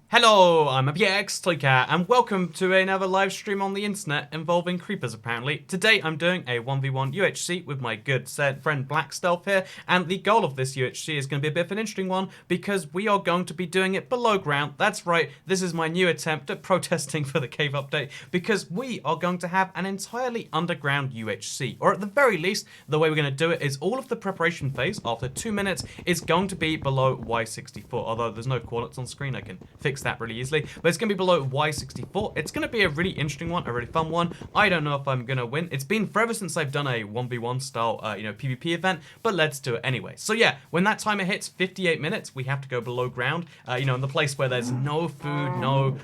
Hello, I'm APX Toycat, and welcome to another live stream on the internet involving creepers, apparently. Today I'm doing a 1v1 UHC with my good friend Black Stealth here, and the goal of this UHC is going to be a bit of an interesting one, because we are going to be doing it below ground. That's right, this is my new attempt at protesting for the cave update, because we are going to have an entirely underground UHC, or at the very least, the way we're going to do it is all of the preparation phase, after 2 minutes, is going to be below Y64, although there's no coordinates on screen, I can fix that really easily, but it's going to be below Y64. It's going to be a really interesting one, a really fun one. I don't know if I'm going to win. It's been forever since I've done a 1v1 style, PvP event, but let's do it anyway. So yeah, when that timer hits 58 minutes, we have to go below ground, in the place where there's no food, no,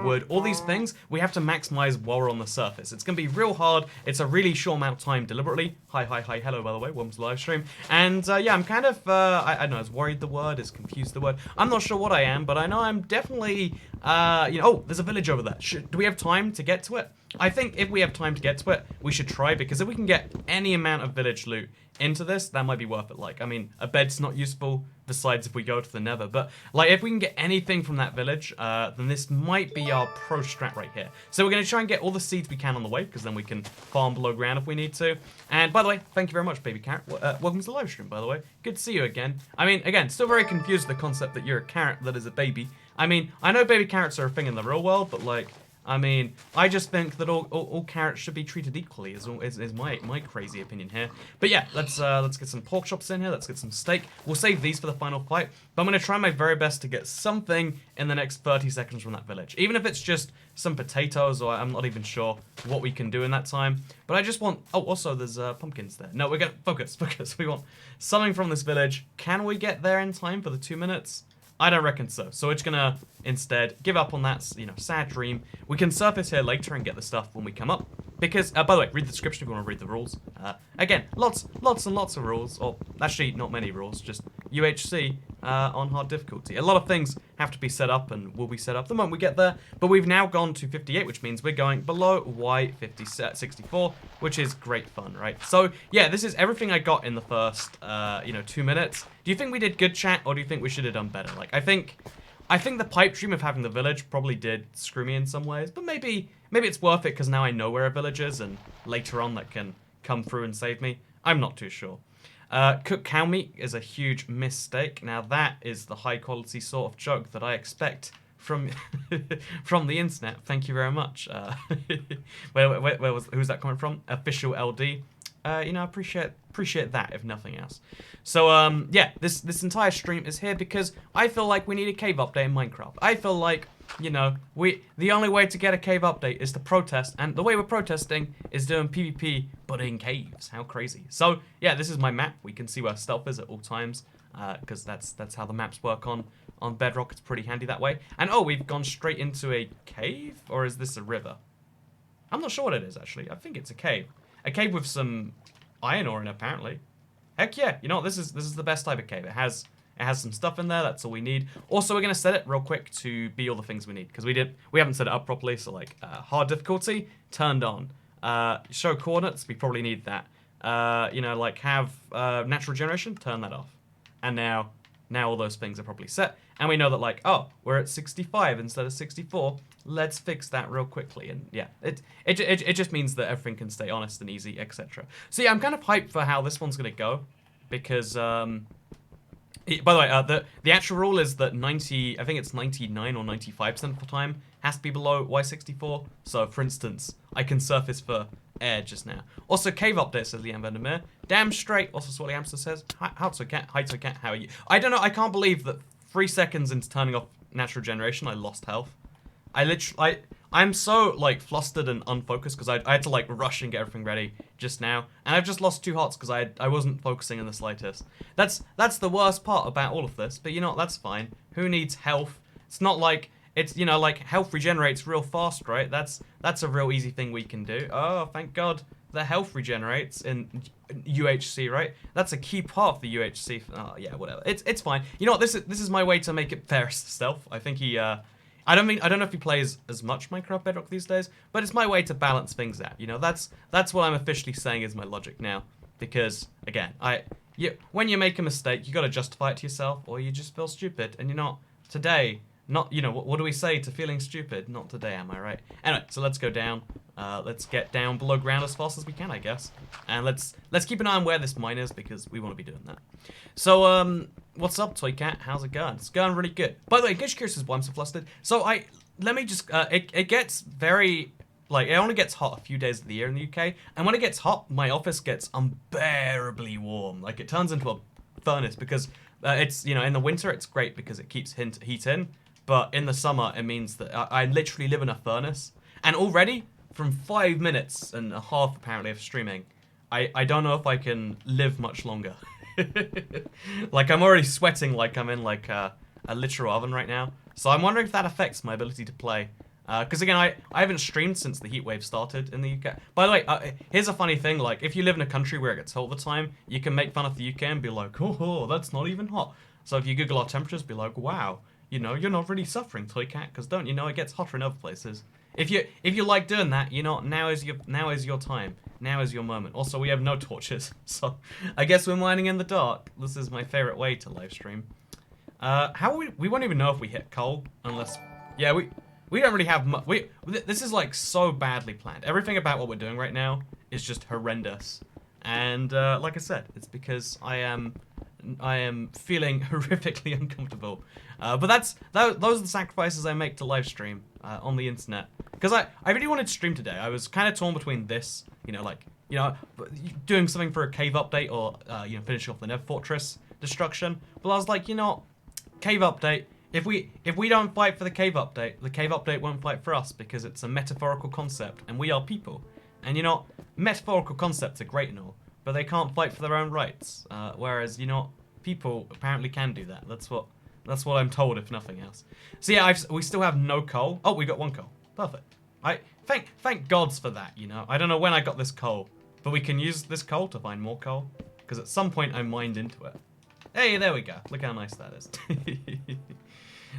wood, all these things, we have to maximize while we're on the surface. It's going to be real hard. It's a really short amount of time deliberately. Hi, hello, by the way, welcome to the live stream. And yeah, I'm kind of, I don't know, is worried the word, is confused the word. I'm not sure what I am, but I know I'm definitely, oh, there's a village over there. Do we have time to get to it? I think if we have time to get to it, we should try, because if we can get any amount of village loot into this, that might be worth it. Like, I mean, a bed's not useful, besides if we go to the nether, but, like, if we can get anything from that village, then this might be our pro strat right here. So we're going to try and get all the seeds we can on the way, because then we can farm below ground if we need to. And, by the way, thank you very much, Baby Carrot. Welcome to the live stream, by the way. Good to see you again. I mean, again, still very confused with the concept that you're a carrot that is a baby. I mean, I know baby carrots are a thing in the real world, but, like, I mean, I just think that all carrots should be treated equally, is my crazy opinion here. But yeah, let's get some pork chops in here, let's get some steak. We'll save these for the final fight, but I'm going to try my very best to get something in the next 30 seconds from that village. Even if it's just some potatoes, or I'm not even sure what we can do in that time. But I just want, oh, also there's pumpkins there. No, we're going to focus. We want something from this village. Can we get there in time for the 2 minutes? I don't reckon so. So we're just gonna instead give up on that, sad dream. We can surface here later and get the stuff when we come up. Because, by the way, read the description if you want to read the rules. Again, lots and lots of rules, or actually not many rules, just UHC on hard difficulty. A lot of things have to be set up and will be set up the moment we get there, but we've now gone to 58, which means we're going below Y64, which is great fun, right? So, yeah, this is everything I got in the first, 2 minutes. Do you think we did good, chat, or do you think we should have done better? Like, I think the pipe dream of having the village probably did screw me in some ways, but maybe it's worth it because now I know where a village is, and later on that can come through and save me. I'm not too sure. Cooked cow meat is a huge mistake. Now that is the high quality sort of joke that I expect from from the internet. Thank you very much. Who's that coming from? Official LD. Appreciate that, if nothing else. So, yeah, this entire stream is here because I feel like we need a cave update in Minecraft. I feel like, the only way to get a cave update is to protest, and the way we're protesting is doing PvP, but in caves. How crazy. So, yeah, this is my map. We can see where stealth is at all times, because that's how the maps work on Bedrock. It's pretty handy that way. And, oh, we've gone straight into a cave? Or is this a river? I'm not sure what it is, actually. I think it's a cave. A cave with some iron ore in it, apparently. Heck yeah, you know what, this is the best type of cave. It has some stuff in there, that's all we need. Also, we're gonna set it real quick to be all the things we need, because we haven't set it up properly, so like hard difficulty, turned on. Show coordinates, we probably need that. Have natural generation, turn that off. And now all those things are probably set. And we know that, like, oh, we're at 65 instead of 64. Let's fix that real quickly. And yeah, it just means that everything can stay honest and easy, etc. So yeah, I'm kind of hyped for how this one's gonna go, because by the way, the actual rule is that I think it's 99 or 95% of the time has to be below Y64. So for instance, I can surface for air just now. Also, cave update, says Liam Vandermeer. Damn straight. Also, Swally Hamster says, hi to cat, how are you? I don't know, I can't believe that 3 seconds into turning off natural generation, I lost health. I'm so, like, flustered and unfocused because I had to, like, rush and get everything ready just now. And I've just lost 2 hearts because I wasn't focusing in the slightest. That's the worst part about all of this, but you know what, that's fine. Who needs health? It's not like, it's, like, health regenerates real fast, right? That's a real easy thing we can do. Oh, thank God the health regenerates in UHC, right? That's a key part of the UHC. Oh, yeah, whatever. It's fine. You know what, this is my way to make it fair stealth. I think he, I don't know if he plays as much Minecraft Bedrock these days, but it's my way to balance things out. That's what I'm officially saying is my logic now. Because again, when you make a mistake, you got to justify it to yourself, or you just feel stupid. And today Not, you know, what do we say to feeling stupid? Not today, am I right? Anyway, so let's go down. Let's get down below ground as fast as we can, I guess. And let's keep an eye on where this mine is, because we want to be doing that. So, what's up, Toy Cat? How's it going? It's going really good. By the way, in case you're curious as why I'm so flustered. So let me just, it gets very, like, it only gets hot a few days of the year in the UK. And when it gets hot, my office gets unbearably warm. Like, it turns into a furnace, because it's, you know, in the winter, it's great because it keeps heat in. But in the summer, it means that I literally live in a furnace. And already, from 5 minutes and a half, apparently, of streaming, I don't know if I can live much longer. Like, I'm already sweating like I'm in, like, a literal oven right now. So I'm wondering if that affects my ability to play. Because, again, I haven't streamed since the heat wave started in the UK. By the way, here's a funny thing. Like, if you live in a country where it gets hot all the time, you can make fun of the UK and be like, oh, that's not even hot. So if you Google our temperatures, be like, wow. You know, you're not really suffering, Toy Cat, because don't you know it gets hotter in other places. If you like doing that, you know, now is your time. Now is your moment. Also, we have no torches, so I guess we're mining in the dark. This is my favorite way to live stream. We won't even know if we hit coal unless, yeah, we don't really have much. This is like so badly planned. Everything about what we're doing right now is just horrendous, and like I said, it's because I am feeling horrifically uncomfortable. But those are the sacrifices I make to live stream on the internet. Because I really wanted to stream today. I was kind of torn between this, you know, like, you know, doing something for a cave update or, you know, finishing off the Nether Fortress destruction. But I was like, you know, cave update. If we don't fight for the cave update won't fight for us, because it's a metaphorical concept and we are people. And, you know, metaphorical concepts are great and all, but they can't fight for their own rights. Whereas, you know, people apparently can do that. That's what I'm told, if nothing else. So yeah, we still have no coal. Oh, we got 1 coal. Perfect. Thank gods for that, you know. I don't know when I got this coal, but we can use this coal to find more coal, because at some point I mined into it. Hey, there we go. Look how nice that is.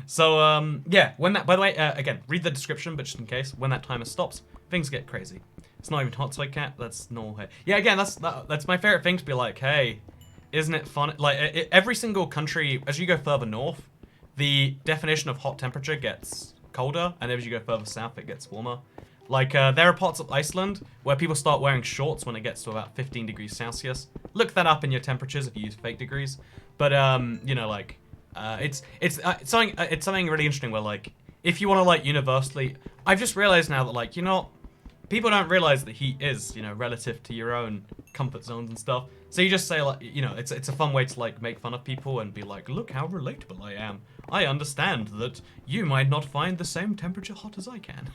So, yeah, when that, by the way, again, read the description, but just in case, when that timer stops, things get crazy. It's not even hot, Toy Cat. That's normal here. Yeah, again, that's my favorite thing, to be like, hey, isn't it fun? Like, every single country, as you go further north, the definition of hot temperature gets colder, and as you go further south, it gets warmer. Like, there are parts of Iceland where people start wearing shorts when it gets to about 15 degrees Celsius. Look that up in your temperatures if you use fake degrees. But, you know, like, it's something really interesting where, like, if you want to, like, universally, I've just realized now that, like, you know, people don't realize that heat is, you know, relative to your own comfort zones and stuff. So you just say, like, you know, it's a fun way to, like, make fun of people and be like, look how relatable I am. I understand that you might not find the same temperature hot as I can.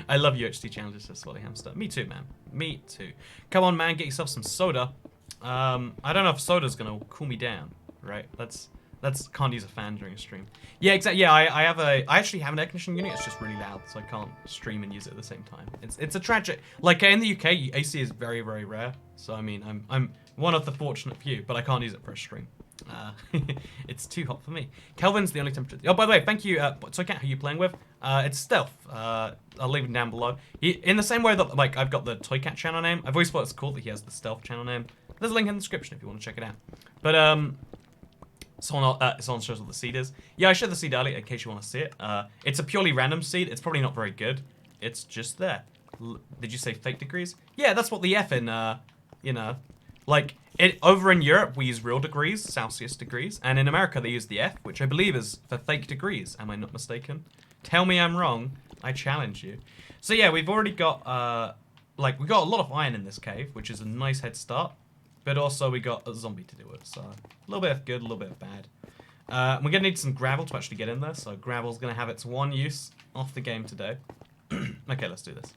I love UHC challenges, says Swally Hamster. Me too, man. Me too. Come on, man, get yourself some soda. I don't know if soda's gonna cool me down, right? That's can't use a fan during a stream. Yeah, exactly. Yeah, I actually have an air conditioning unit. It's just really loud, so I can't stream and use it at the same time. It's a tragic. Like, in the UK, AC is very, very rare. So I mean, I'm one of the fortunate few, but I can't use it for a stream. It's too hot for me. Kelvin's the only temperature. Oh, by the way, thank you, Toy Cat, who you playing with? It's Stealth. I'll leave him down below. In the same way that, like, I've got the Toy Cat channel name, I've always thought it's cool that he has the Stealth channel name. There's a link in the description if you want to check it out. But, someone shows what the seed is. Yeah, I showed the seed earlier in case you want to see it. It's a purely random seed. It's probably not very good. It's just there. Did you say fake degrees? Yeah, that's what the F in, you know, like, over in Europe, we use real degrees, Celsius degrees, and in America, they use the F, which I believe is for fake degrees. Am I not mistaken? Tell me I'm wrong. I challenge you. So yeah, we've already got, like, we got a lot of iron in this cave, which is a nice head start, but also we got a zombie to do with, so a little bit of good, a little bit of bad. We're gonna need some gravel to actually get in there, so gravel's gonna have its one use off the game today. Okay, let's do this.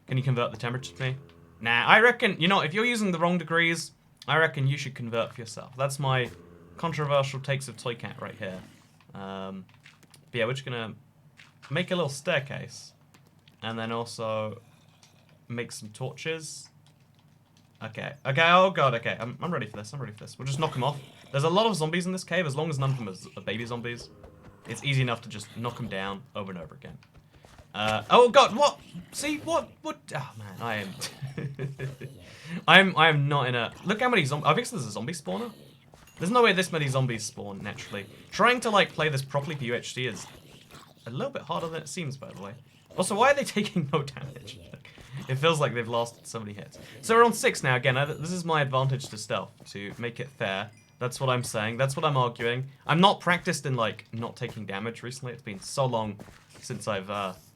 Can you convert the temperature to me? Nah, I reckon, you know, if you're using the wrong degrees, I reckon you should convert for yourself. That's my controversial takes of Toy Cat right here. But yeah, we're just gonna make a little staircase, and then also make some torches. Okay, oh god, okay, I'm ready for this, We'll just knock them off. There's a lot of zombies in this cave, as long as none of them are baby zombies. It's easy enough to just knock them down over and over again. Oh god, what? See, what? Oh man, I am not in a... Look how many zombies... I think there's a zombie spawner. There's no way this many zombies spawn naturally. Trying to, like, play this properly for UHC is a little bit harder than it seems, by the way. Also, why are they taking no damage? It feels like they've lost so many hits. So we're on 6 now. Again, this is my advantage to stealth, to make it fair. That's what I'm saying. That's what I'm arguing. I'm not practiced in, like, not taking damage recently. It's been so long since I've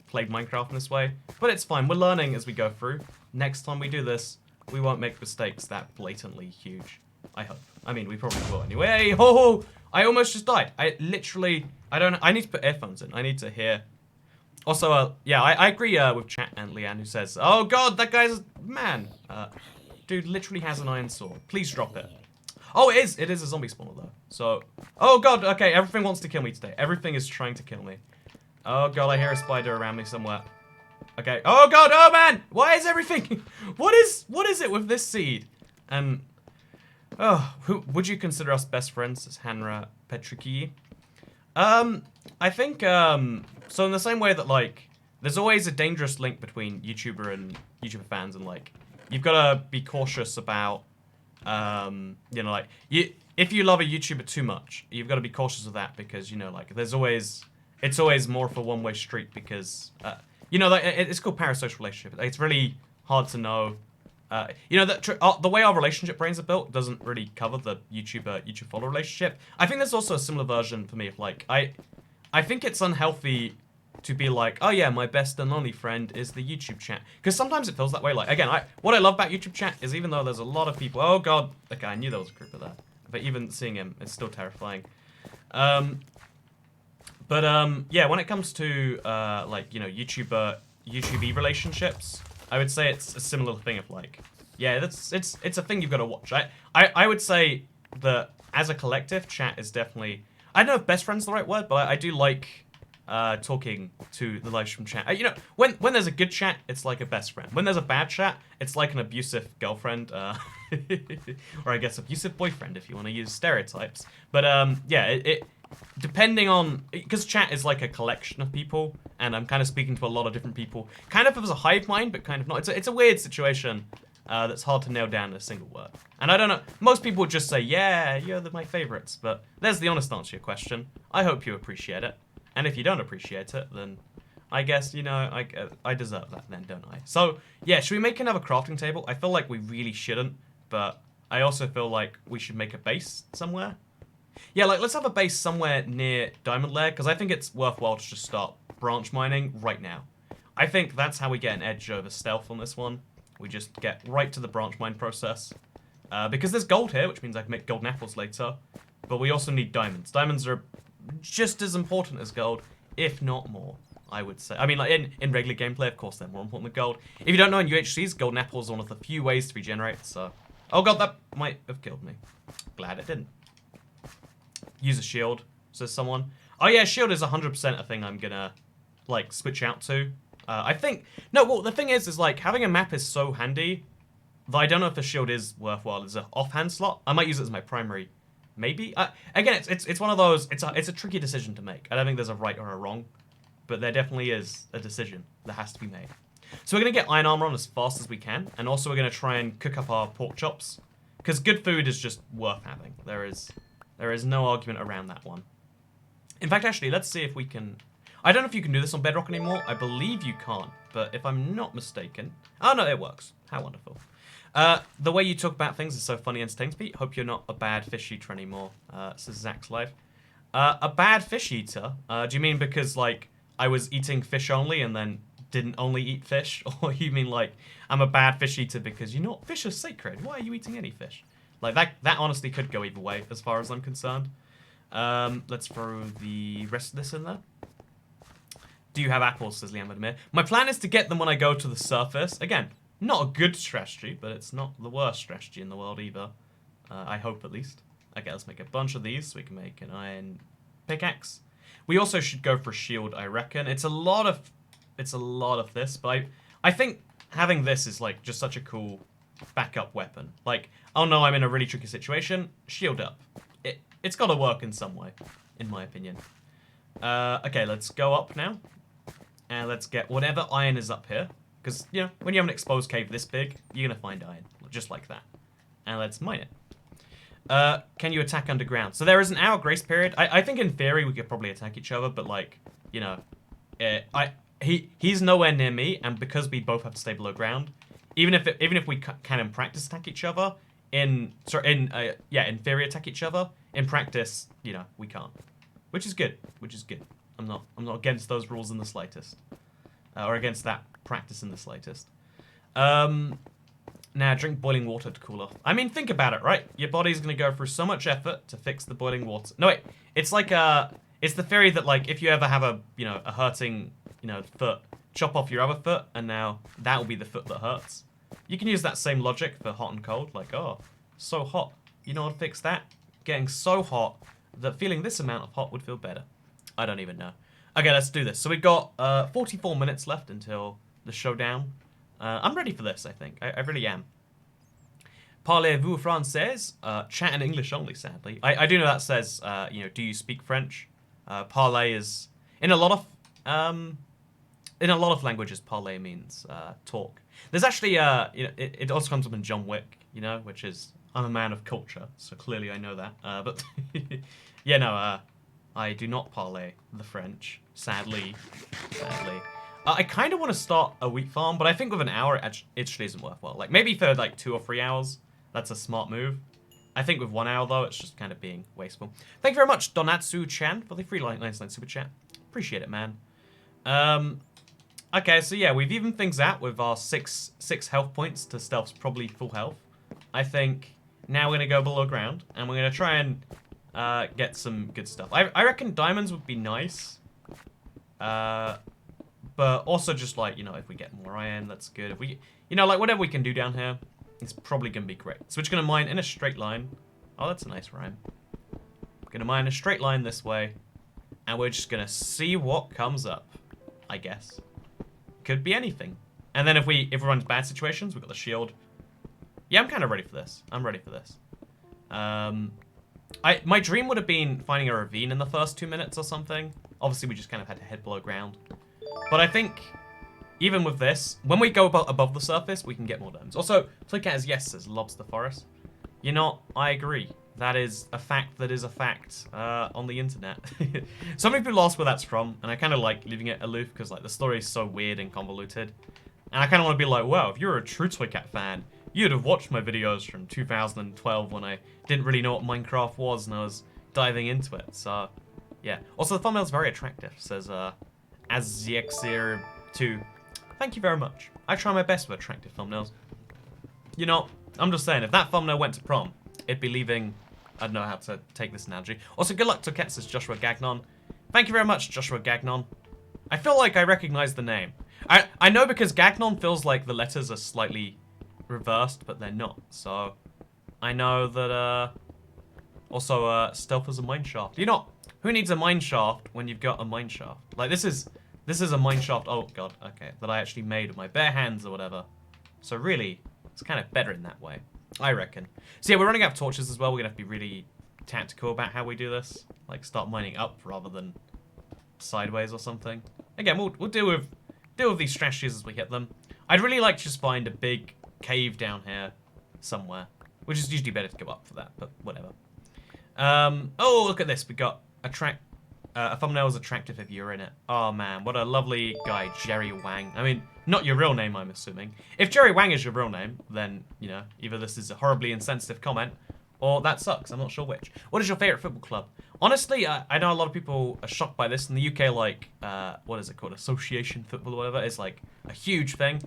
played Minecraft in this way. But it's fine. We're learning as we go through. Next time we do this, we won't make mistakes that blatantly huge. I hope. I mean, we probably will anyway. Hey, ho, ho! I almost just died. I need to put earphones in. I need to hear. Also, yeah, I agree with Chat and Leanne who says, oh god, that guy's man. Dude literally has an iron sword. Please drop it. Oh, it is. It is a zombie spawner though. So, oh god, okay, everything wants to kill me today. Everything is trying to kill me. Oh god, I hear a spider around me somewhere. Okay. Oh god, oh man! Why is everything? What is it with this seed? And who would you consider us best friends? As Hanra Petriki. I think so in the same way that like there's always a dangerous link between YouTuber and YouTuber fans, and like you've got to be cautious about you know, like if you love a YouTuber too much, you've got to be cautious of that because you know like it's always more of a one-way street because you know, like, it's called parasocial relationship. It's really hard to know. You know, the way our relationship brains are built doesn't really cover the YouTube follower relationship. I think there's also a similar version for me of like, I think it's unhealthy to be like, oh yeah, my best and only friend is the YouTube chat. Because sometimes it feels that way. Like, again, what I love about YouTube chat is even though there's a lot of people, oh god, okay, I knew there was a creeper there. But even seeing him, it's still terrifying. Yeah, when it comes to like, you know, YouTube relationships, I would say it's a similar thing of like, yeah, it's a thing you've got to watch. I would say that as a collective, chat is definitely, I don't know if best friend's the right word, but I do like talking to the live stream chat. You know, when there's a good chat, it's like a best friend. When there's a bad chat, it's like an abusive girlfriend, or I guess abusive boyfriend if you want to use stereotypes. But yeah, it depending on, because chat is like a collection of people, and I'm kind of speaking to a lot of different people, kind of as a hive mind, but kind of not. It's a weird situation that's hard to nail down in a single word. And I don't know, most people would just say, yeah, you're my favorites, but there's the honest answer to your question. I hope you appreciate it. And if you don't appreciate it, then I guess, you know, I deserve that then, don't I? So, yeah, should we make another crafting table? I feel like we really shouldn't, but I also feel like we should make a base somewhere. Yeah, like, let's have a base somewhere near Diamond Lair, because I think it's worthwhile to just start branch mining right now. I think that's how we get an edge over stealth on this one. We just get right to the branch mine process. Because there's gold here, which means I can make golden apples later. But we also need diamonds. Diamonds are just as important as gold, if not more, I would say. I mean, like, in regular gameplay, of course, they're more important than gold. If you don't know, in UHCs, golden apples are one of the few ways to regenerate, so... Oh god, that might have killed me. Glad it didn't. Use a shield, says someone. Oh yeah, shield is 100% a thing I'm gonna, like, switch out to. I think... No, well, the thing is, like, having a map is so handy that I don't know if a shield is worthwhile as an offhand slot. I might use it as my primary... Maybe? Again, it's one of those... It's a tricky decision to make. I don't think there's a right or a wrong. But there definitely is a decision that has to be made. So we're going to get iron armor on as fast as we can. And also we're going to try and cook up our pork chops. Because good food is just worth having. There is no argument around that one. In fact, actually, let's see if we can... I don't know if you can do this on Bedrock anymore. I believe you can't. But if I'm not mistaken... Oh, no, it works. How wonderful. The way you talk about things is so funny and entertaining to me. Hope you're not a bad fish eater anymore. Says Zach's life. A bad fish eater? Do you mean because, like, I was eating fish only and then didn't only eat fish? Or you mean, like, I'm a bad fish eater because, you know, fish are sacred. Why are you eating any fish? Like, that honestly could go either way, as far as I'm concerned. Let's throw the rest of this in there. Do you have apples, says Liam Vladimir. My plan is to get them when I go to the surface. Again, not a good strategy, but it's not the worst strategy in the world either. I hope, at least. Okay, let's make a bunch of these so we can make an iron pickaxe. We also should go for a shield, I reckon. It's a lot of this, but I think having this is, like, just such a cool backup weapon. Like, oh no, I'm in a really tricky situation. Shield up. It's got to work in some way, in my opinion. Okay, let's go up now. And let's get whatever iron is up here. Because, you know, when you have an exposed cave this big, you're going to find iron. Just like that. And let's mine it. can you attack underground? So there is an hour grace period. I think in theory we could probably attack each other, but like, you know, he's nowhere near me, and because we both have to stay below ground, even if we can in practice attack each other, in theory attack each other, in practice, you know, we can't, which is good. I'm not against those rules in the slightest, or against that practice in the slightest. Now, drink boiling water to cool off. I mean, think about it, right? Your body's gonna go through so much effort to fix the boiling water. No, wait. It's like it's the theory that like if you ever have a hurting foot, chop off your other foot, and now that will be the foot that hurts. You can use that same logic for hot and cold. Like, oh, so hot. You know how to fix that? Getting so hot that feeling this amount of hot would feel better. I don't even know. Okay, let's do this. So we've got 44 minutes left until the showdown. I'm ready for this, I think. I really am. Parlez-vous français? Chat in English only, sadly. I do know that says, do you speak French? Parler is... In a lot of languages, parler means talk. There's actually, it also comes up in John Wick, which is... I'm a man of culture, so clearly I know that. But, yeah, no, I do not parler the French, sadly. I kind of want to start a wheat farm, but I think with an hour, it actually isn't worthwhile. Like, maybe for, like, 2 or 3 hours, that's a smart move. I think with 1 hour, though, it's just kind of being wasteful. Thank you very much, Donatsu-chan, for the free 99 super chat. Appreciate it, man. Okay, so yeah, we've evened things out with our 6 health points to Stealth's probably full health. I think now we're going to go below ground, and we're going to try and get some good stuff. I reckon diamonds would be nice. But also just like, if we get more iron, that's good. If we, like whatever we can do down here, it's probably going to be great. So we're just going to mine in a straight line. Oh, that's a nice rhyme. We're going to mine a straight line this way. And we're just going to see what comes up, I guess. Could be anything. And then if we run into bad situations, we've got the shield. Yeah, I'm kind of ready for this. I'm ready for this. My dream would have been finding a ravine in the first 2 minutes or something. Obviously, we just kind of had to head below ground. But I think, even with this, when we go above the surface, we can get more diamonds. Also, Toycat as yes says Lobster Forest. I agree. That is a fact on the internet. So many people ask where that's from, and I kind of like leaving it aloof because like the story is so weird and convoluted. And I kind of want to be like, wow, if you're a true Toycat fan, you'd have watched my videos from 2012 when I didn't really know what Minecraft was and I was diving into it. So, yeah. Also, the thumbnail's very attractive. It says, Azexir2. Thank you very much. I try my best with attractive thumbnails. I'm just saying, if that thumbnail went to prom, it'd be leaving... I don't know how to take this analogy. Also, good luck to says Joshua Gagnon. Thank you very much, Joshua Gagnon. I feel like I recognize the name. I know because Gagnon feels like the letters are slightly reversed, but they're not. So, I know that, also, Stealth is a mine shaft. Who needs a mine shaft when you've got a mine shaft? Like, this is a mine shaft, oh god, okay, that I actually made with my bare hands or whatever. So really, it's kind of better in that way, I reckon. So yeah, we're running out of torches as well. We're gonna have to be really tactical about how we do this. Like, start mining up rather than sideways or something. Again, we'll deal with these strategies as we hit them. I'd really like to just find a big cave down here somewhere, which is usually better to go up for that, but whatever. Oh, look at this. We got a thumbnail is attractive if you're in it. Oh man, what a lovely guy, Jerry Wang. I mean, not your real name, I'm assuming. If Jerry Wang is your real name, then, either this is a horribly insensitive comment, or that sucks. I'm not sure which. What is your favorite football club? Honestly, I know a lot of people are shocked by this. In the UK, like, what is it called? Association football or whatever is like a huge thing.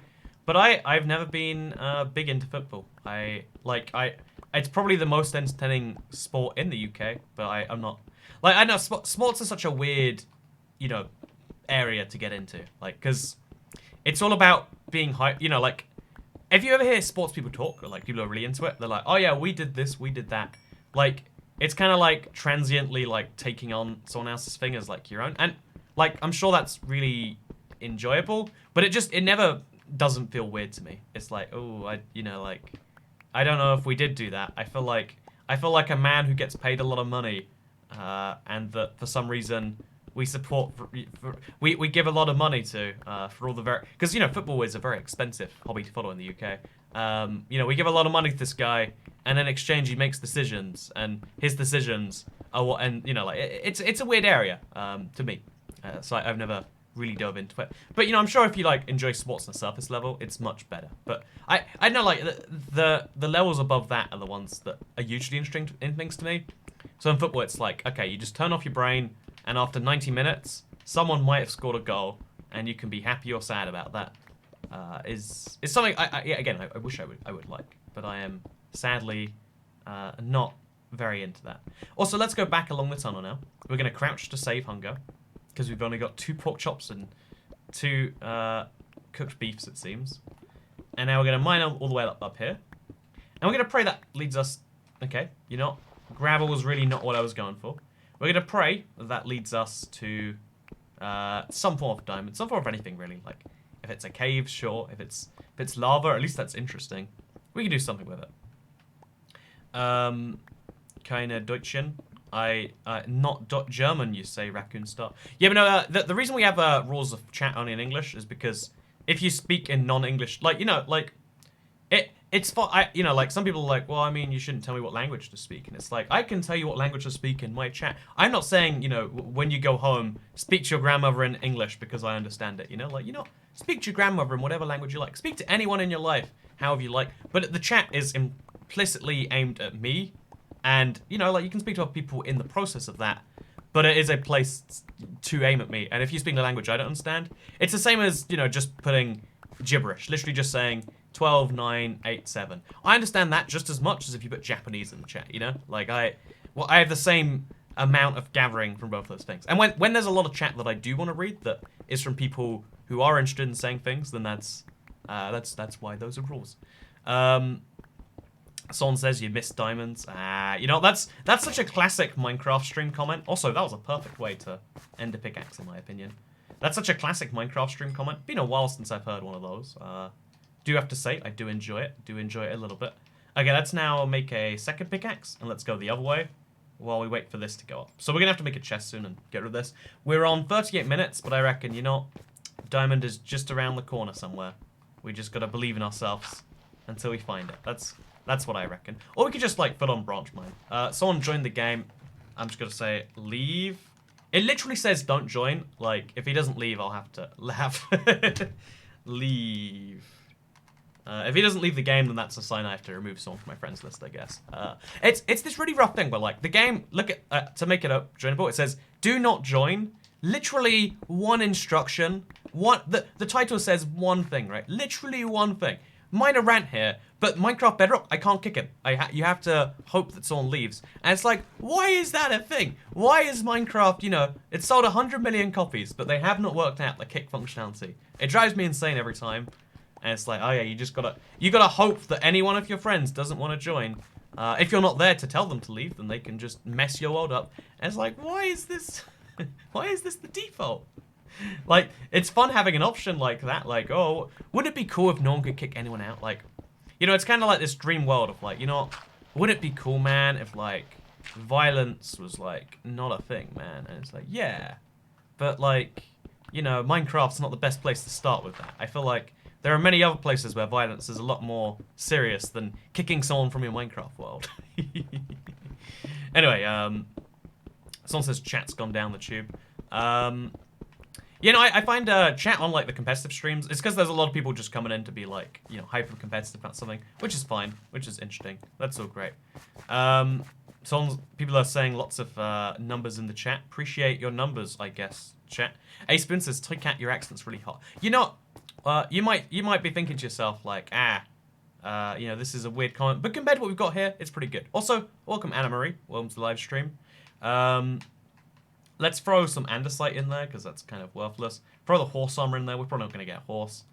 But I've never been big into football. It's probably the most entertaining sport in the UK, but I'm not. Like, I know sports are such a weird, area to get into. Like, because it's all about being hype. Like, if you ever hear sports people talk, or like people are really into it, they're like, oh yeah, we did this, we did that. Like, it's kind of like transiently like taking on someone else's thing as like your own. And like, I'm sure that's really enjoyable, but it never doesn't feel weird to me. It's like, oh, like, I don't know if we did do that. I feel like a man who gets paid a lot of money, and that for some reason we support, we give a lot of money to for all the because you know football is a very expensive hobby to follow in the UK. You know, we give a lot of money to this guy, and in exchange he makes decisions, and his decisions are what, and you know, like it's a weird area to me. So I've never really dove into it. But you know, I'm sure if you like enjoy sports on a surface level, it's much better. But I know like the levels above that are the ones that are usually interesting in things to me. So in football, it's like, okay, you just turn off your brain, and after 90 minutes, someone might have scored a goal, and you can be happy or sad about that. Is something again I wish I would like, but I am sadly not very into that. Also, let's go back along the tunnel now. We're gonna crouch to save hunger, because we've only got 2 pork chops and 2 cooked beefs, it seems. And now we're gonna mine all the way up here, and we're gonna pray that leads us. Okay, you know, gravel was really not what I was going for. We're gonna pray that leads us to some form of diamond, some form of anything really. Like if it's a cave, sure. If it's lava, at least that's interesting. We can do something with it. Keine Deutschen. Not German, you say, Raccoon Star. Yeah, but no, the reason we have rules of chat only in English is because if you speak in non-English, like, you know, like, it's for, you know, like, some people are like, well, I mean, you shouldn't tell me what language to speak. And it's like, I can tell you what language to speak in my chat. I'm not saying, you know, when you go home, speak to your grandmother in English because I understand it, you know? Like, you know, speak to your grandmother in whatever language you like. Speak to anyone in your life, however you like. But the chat is implicitly aimed at me. And, you know, like, you can speak to other people in the process of that. But it is a place to aim at me. And if you speak a language I don't understand, it's the same as, you know, just putting gibberish. Literally just saying 12, 9, 8, 7. I understand that just as much as if you put Japanese in the chat, you know? Like, I have the same amount of gathering from both those things. And when there's a lot of chat that I do want to read that is from people who are interested in saying things, then that's why those are rules. Someone says you missed diamonds. You know, that's such a classic Minecraft stream comment. Also, that was a perfect way to end a pickaxe, in my opinion. That's such a classic Minecraft stream comment. Been a while since I've heard one of those. Do have to say, I do enjoy it. Do enjoy it a little bit. Okay, let's now make a second pickaxe, and let's go the other way while we wait for this to go up. So we're gonna have to make a chest soon and get rid of this. We're on 38 minutes, but I reckon, you know, diamond is just around the corner somewhere. We just gotta believe in ourselves until we find it. That's what I reckon. Or we could just, like, full-on branch mine. Someone joined the game. I'm just gonna say, leave. It literally says don't join. Like, if he doesn't leave, I'll have to laugh. Leave. If he doesn't leave the game, then that's a sign I have to remove someone from my friends list, I guess. It's this really rough thing where, like, the game, look at, to make it a joinable, it says, do not join. Literally one instruction. The title says one thing, right? Literally one thing. Minor rant here, but Minecraft Bedrock, I can't kick him. You have to hope that someone leaves. And it's like, why is that a thing? Why is Minecraft, you know, it's sold 100 million copies, but they have not worked out the kick functionality. It drives me insane every time. And it's like, oh yeah, you gotta hope that any one of your friends doesn't want to join. If you're not there to tell them to leave, then they can just mess your world up. And it's like, why is this, why is this the default? Like, it's fun having an option like that, like, oh, wouldn't it be cool if no one could kick anyone out? Like, you know, it's kind of like this dream world of, like, you know, wouldn't it be cool, man, if, like, violence was, like, not a thing, man? And it's like, yeah, but, like, you know, Minecraft's not the best place to start with that. I feel like there are many other places where violence is a lot more serious than kicking someone from your Minecraft world. Anyway, someone says chat's gone down the tube. You know, I find chat on, like, the competitive streams, it's because there's a lot of people just coming in to be, like, you know, hyper-competitive about something, which is fine, which is interesting. That's all great. People are saying lots of numbers in the chat. Appreciate your numbers, I guess, chat. Ace Spin says, Toy Cat, your accent's really hot. You know, you might be thinking to yourself, like, you know, this is a weird comment, but compared to what we've got here, it's pretty good. Also, welcome, Anna Marie. Welcome to the live stream. Let's throw some andesite in there, because that's kind of worthless. Throw the horse armor in there. We're probably not going to get a horse.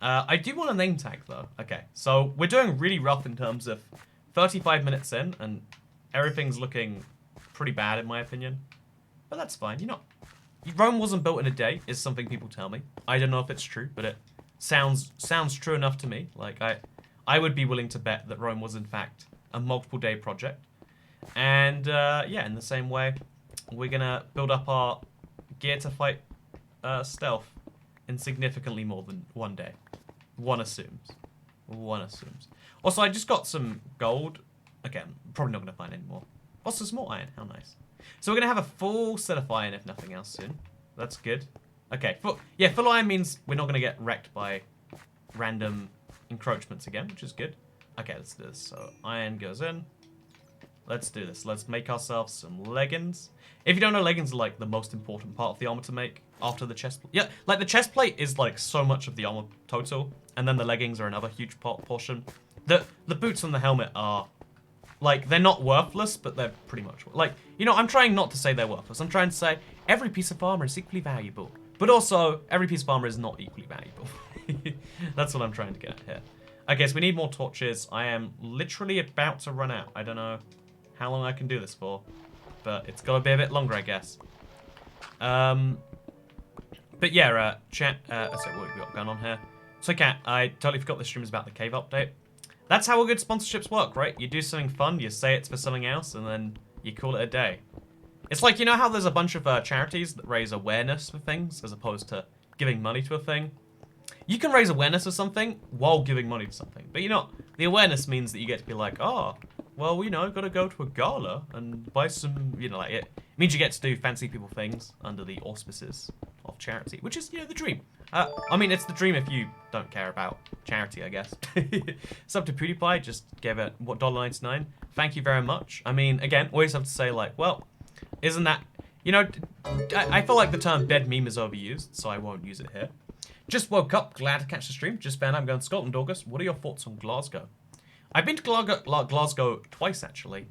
I do want a name tag, though. Okay, so we're doing really rough in terms of 35 minutes in, and everything's looking pretty bad, in my opinion. But that's fine. You know, Rome wasn't built in a day, is something people tell me. I don't know if it's true, but it sounds true enough to me. Like, I would be willing to bet that Rome was, in fact, a multiple-day project. And, yeah, in the same way, we're gonna build up our gear to fight stealth in significantly more than 1 day. One assumes. One assumes. Also, I just got some gold. Again, probably not going to find any more. Also, some more iron. How nice. So we're going to have a full set of iron, if nothing else, soon. That's good. Okay, full iron means we're not going to get wrecked by random encroachments again, which is good. Okay, let's do this. So iron goes in. Let's do this. Let's make ourselves some leggings. If you don't know, leggings are like the most important part of the armor to make after the chest. Yeah, like the chest plate is like so much of the armor total, and then the leggings are another huge portion. The boots and the helmet are like, they're not worthless, but they're pretty much like, you know, I'm trying not to say they're worthless. I'm trying to say every piece of armor is equally valuable, but also every piece of armor is not equally valuable. That's what I'm trying to get at here. Okay, so we need more torches. I am literally about to run out. I don't know how long I can do this for, but it's got to be a bit longer, I guess. But yeah, chat. Let's see what we've got going on here. So, Kat, I totally forgot this stream is about the cave update. That's how all good sponsorships work, right? You do something fun, you say it's for something else, and then you call it a day. It's like, you know how there's a bunch of charities that raise awareness for things as opposed to giving money to a thing? You can raise awareness for something while giving money to something. But you know, the awareness means that you get to be like, oh, well, you know, gotta go to a gala and buy some, you know, like it means you get to do fancy people things under the auspices of charity, which is, you know, the dream. I mean, it's the dream if you don't care about charity, I guess. Sub to PewDiePie, just gave it, what, $1.99? Thank you very much. I mean, again, always have to say, like, well, isn't that, you know, I feel like the term dead meme is overused, so I won't use it here. Just woke up, glad to catch the stream. Just found out I'm going to Scotland, August. What are your thoughts on Glasgow? I've been to Glasgow twice, actually.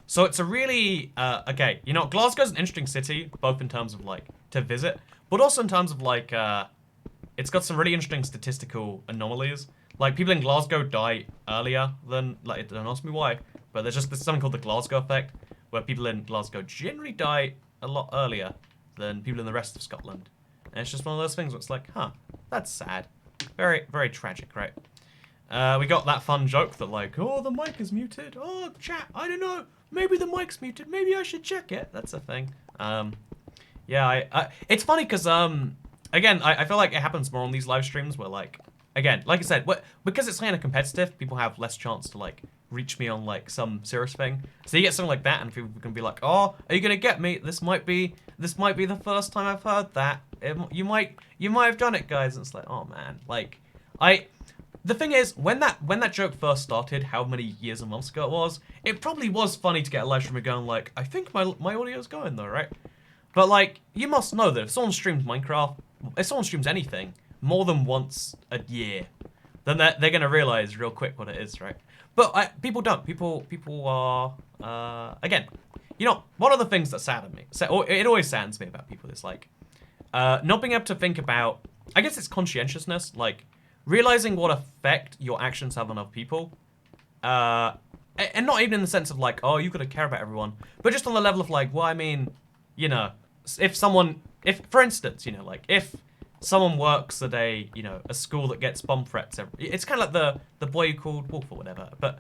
So it's a really, okay, you know, Glasgow's an interesting city, both in terms of, like, to visit, but also in terms of, like, it's got some really interesting statistical anomalies. Like, people in Glasgow die earlier than, like, don't ask me why, but there's something called the Glasgow effect, where people in Glasgow generally die a lot earlier than people in the rest of Scotland. And it's just one of those things where it's like, huh, that's sad. Very, very tragic, right? We got that fun joke that like, oh, the mic is muted. Oh, chat, I don't know. Maybe the mic's muted. Maybe I should check it. That's a thing. Yeah, it's funny because, again, I feel like it happens more on these live streams where like, again, like I said, because it's kind of competitive, people have less chance to like reach me on like some serious thing. So you get something like that and people can be like, oh, are you going to get me? This might be the first time I've heard that. You might have done it, guys. And it's like, oh man, like, the thing is, when that joke first started, how many years and months ago it was, it probably was funny to get a live streamer going like, I think my audio's going though, right? But like, you must know that if someone streams Minecraft, if someone streams anything more than once a year, then they're gonna realize real quick what it is, right? But people don't. People are again, you know, one of the things that saddens me, it always saddens me about people is like, not being able to think about, I guess it's conscientiousness, like realizing what effect your actions have on other people, and not even in the sense of like, oh, you've got to care about everyone, but just on the level of like, well, I mean, you know, if for instance, you know, like if someone works at a school that gets bomb threats, it's kind of like the boy who called Wolf or whatever, but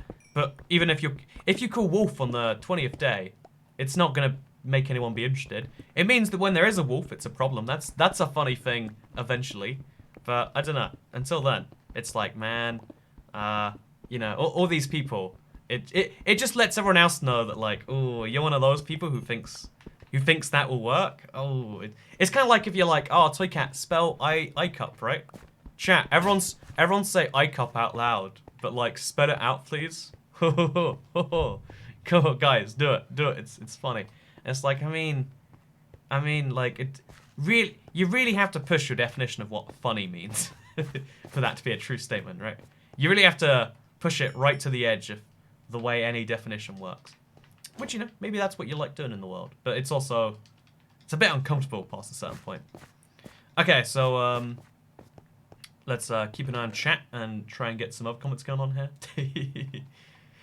even if you call Wolf on the 20th day, it's not gonna make anyone be interested. It means that when there is a wolf, it's a problem. That's a funny thing eventually. But I don't know. Until then, it's like, man, you know, all these people. It just lets everyone else know that like, oh, you're one of those people who thinks that will work. Oh, it's kind of like if you're like, oh, Toy Cat, spell I cup, right? Chat, everyone say I cup out loud, but like spell it out, please. Come on, guys, do it. It's funny. And it's like, I mean, like you really have to push your definition of what funny means for that to be a true statement, right? You really have to push it right to the edge of the way any definition works. Which, you know, maybe that's what you like doing in the world. But it's also, it's a bit uncomfortable past a certain point. Okay, so, let's keep an eye on chat and try and get some other comments going on here.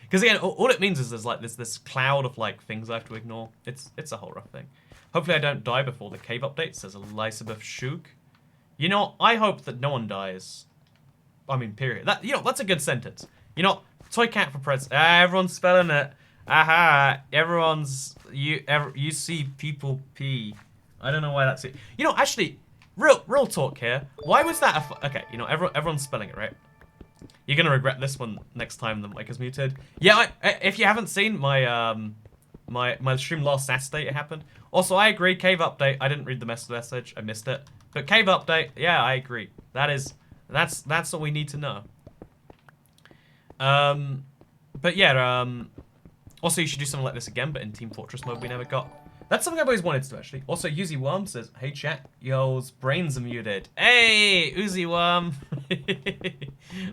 Because again, all it means is there's this cloud of like things I have to ignore. It's a whole rough thing. Hopefully I don't die before the cave update, says Elizabeth Shug. You know, I hope that no one dies. I mean, period. That's a good sentence. You know, Toy Cat for president. Everyone's spelling it. Aha! You see people pee. I don't know why that's it. You know, actually, real talk here. Why was that okay, you know, everyone's spelling it, right? You're gonna regret this one next time the mic is muted. Yeah, if you haven't seen my my stream last Saturday, it happened. Also, I agree, cave update. I didn't read the message, I missed it. But cave update, yeah, I agree. That's what we need to know. But yeah, also you should do something like this again, but in Team Fortress mode we never got. That's something I've always wanted to, actually. Also, Uzi Worm says, hey chat, yo's brains are muted. Hey, Uzi Worm.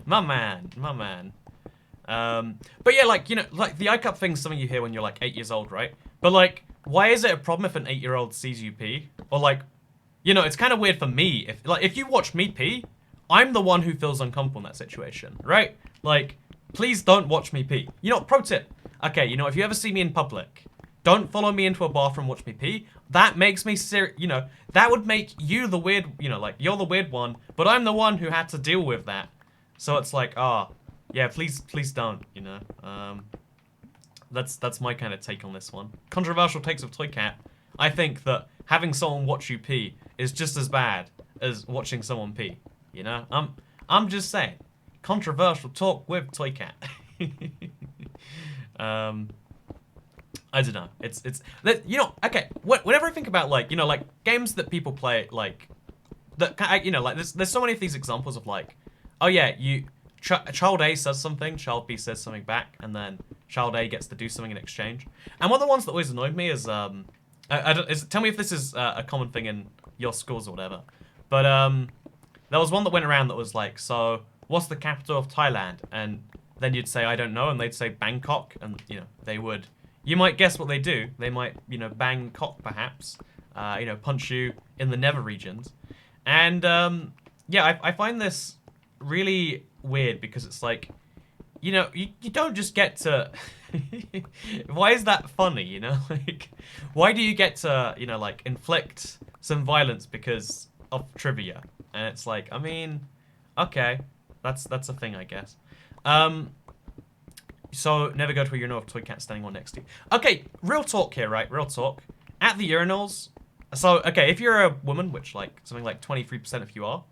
my man. But yeah, like, you know, like the iCup thing's something you hear when you're like 8 years old, right? But like, why is it a problem if an 8-year-old sees you pee? Or like, you know, it's kind of weird for me. If you watch me pee, I'm the one who feels uncomfortable in that situation, right? Like, please don't watch me pee. You know, pro tip. Okay, you know, if you ever see me in public, don't follow me into a bathroom, watch me pee. That makes me you know, that would make you the weird, you know, like, you're the weird one, but I'm the one who had to deal with that. So it's like, yeah, please don't, you know. That's my kind of take on this one. Controversial takes of Toy Cat. I think that having someone watch you pee is just as bad as watching someone pee, you know? I'm just saying. Controversial talk with Toy Cat. I don't know. It's you know, okay. Whenever I think about like, you know, like games that people play, like that, you know, like there's so many of these examples of like, oh yeah, child A says something, child B says something back, and then child A gets to do something in exchange. And one of the ones that always annoyed me is tell me if this is a common thing in your schools or whatever. But there was one that went around that was like, so what's the capital of Thailand? And then you'd say I don't know, and they'd say Bangkok, and you know they would. You might guess what they do. They might, you know, bang cock perhaps, you know, punch you in the nether regions. And, yeah, I find this really weird because it's like, you know, you don't just get to... Why is that funny, you know? Like, why do you get to, you know, like, inflict some violence because of trivia? And it's like, I mean, okay, that's a thing, I guess. So, never go to a urinal with Toy Cat standing one next to you. Okay, real talk here, right? Real talk. At the urinals, so, okay, if you're a woman, which, like, something like 23% of you are,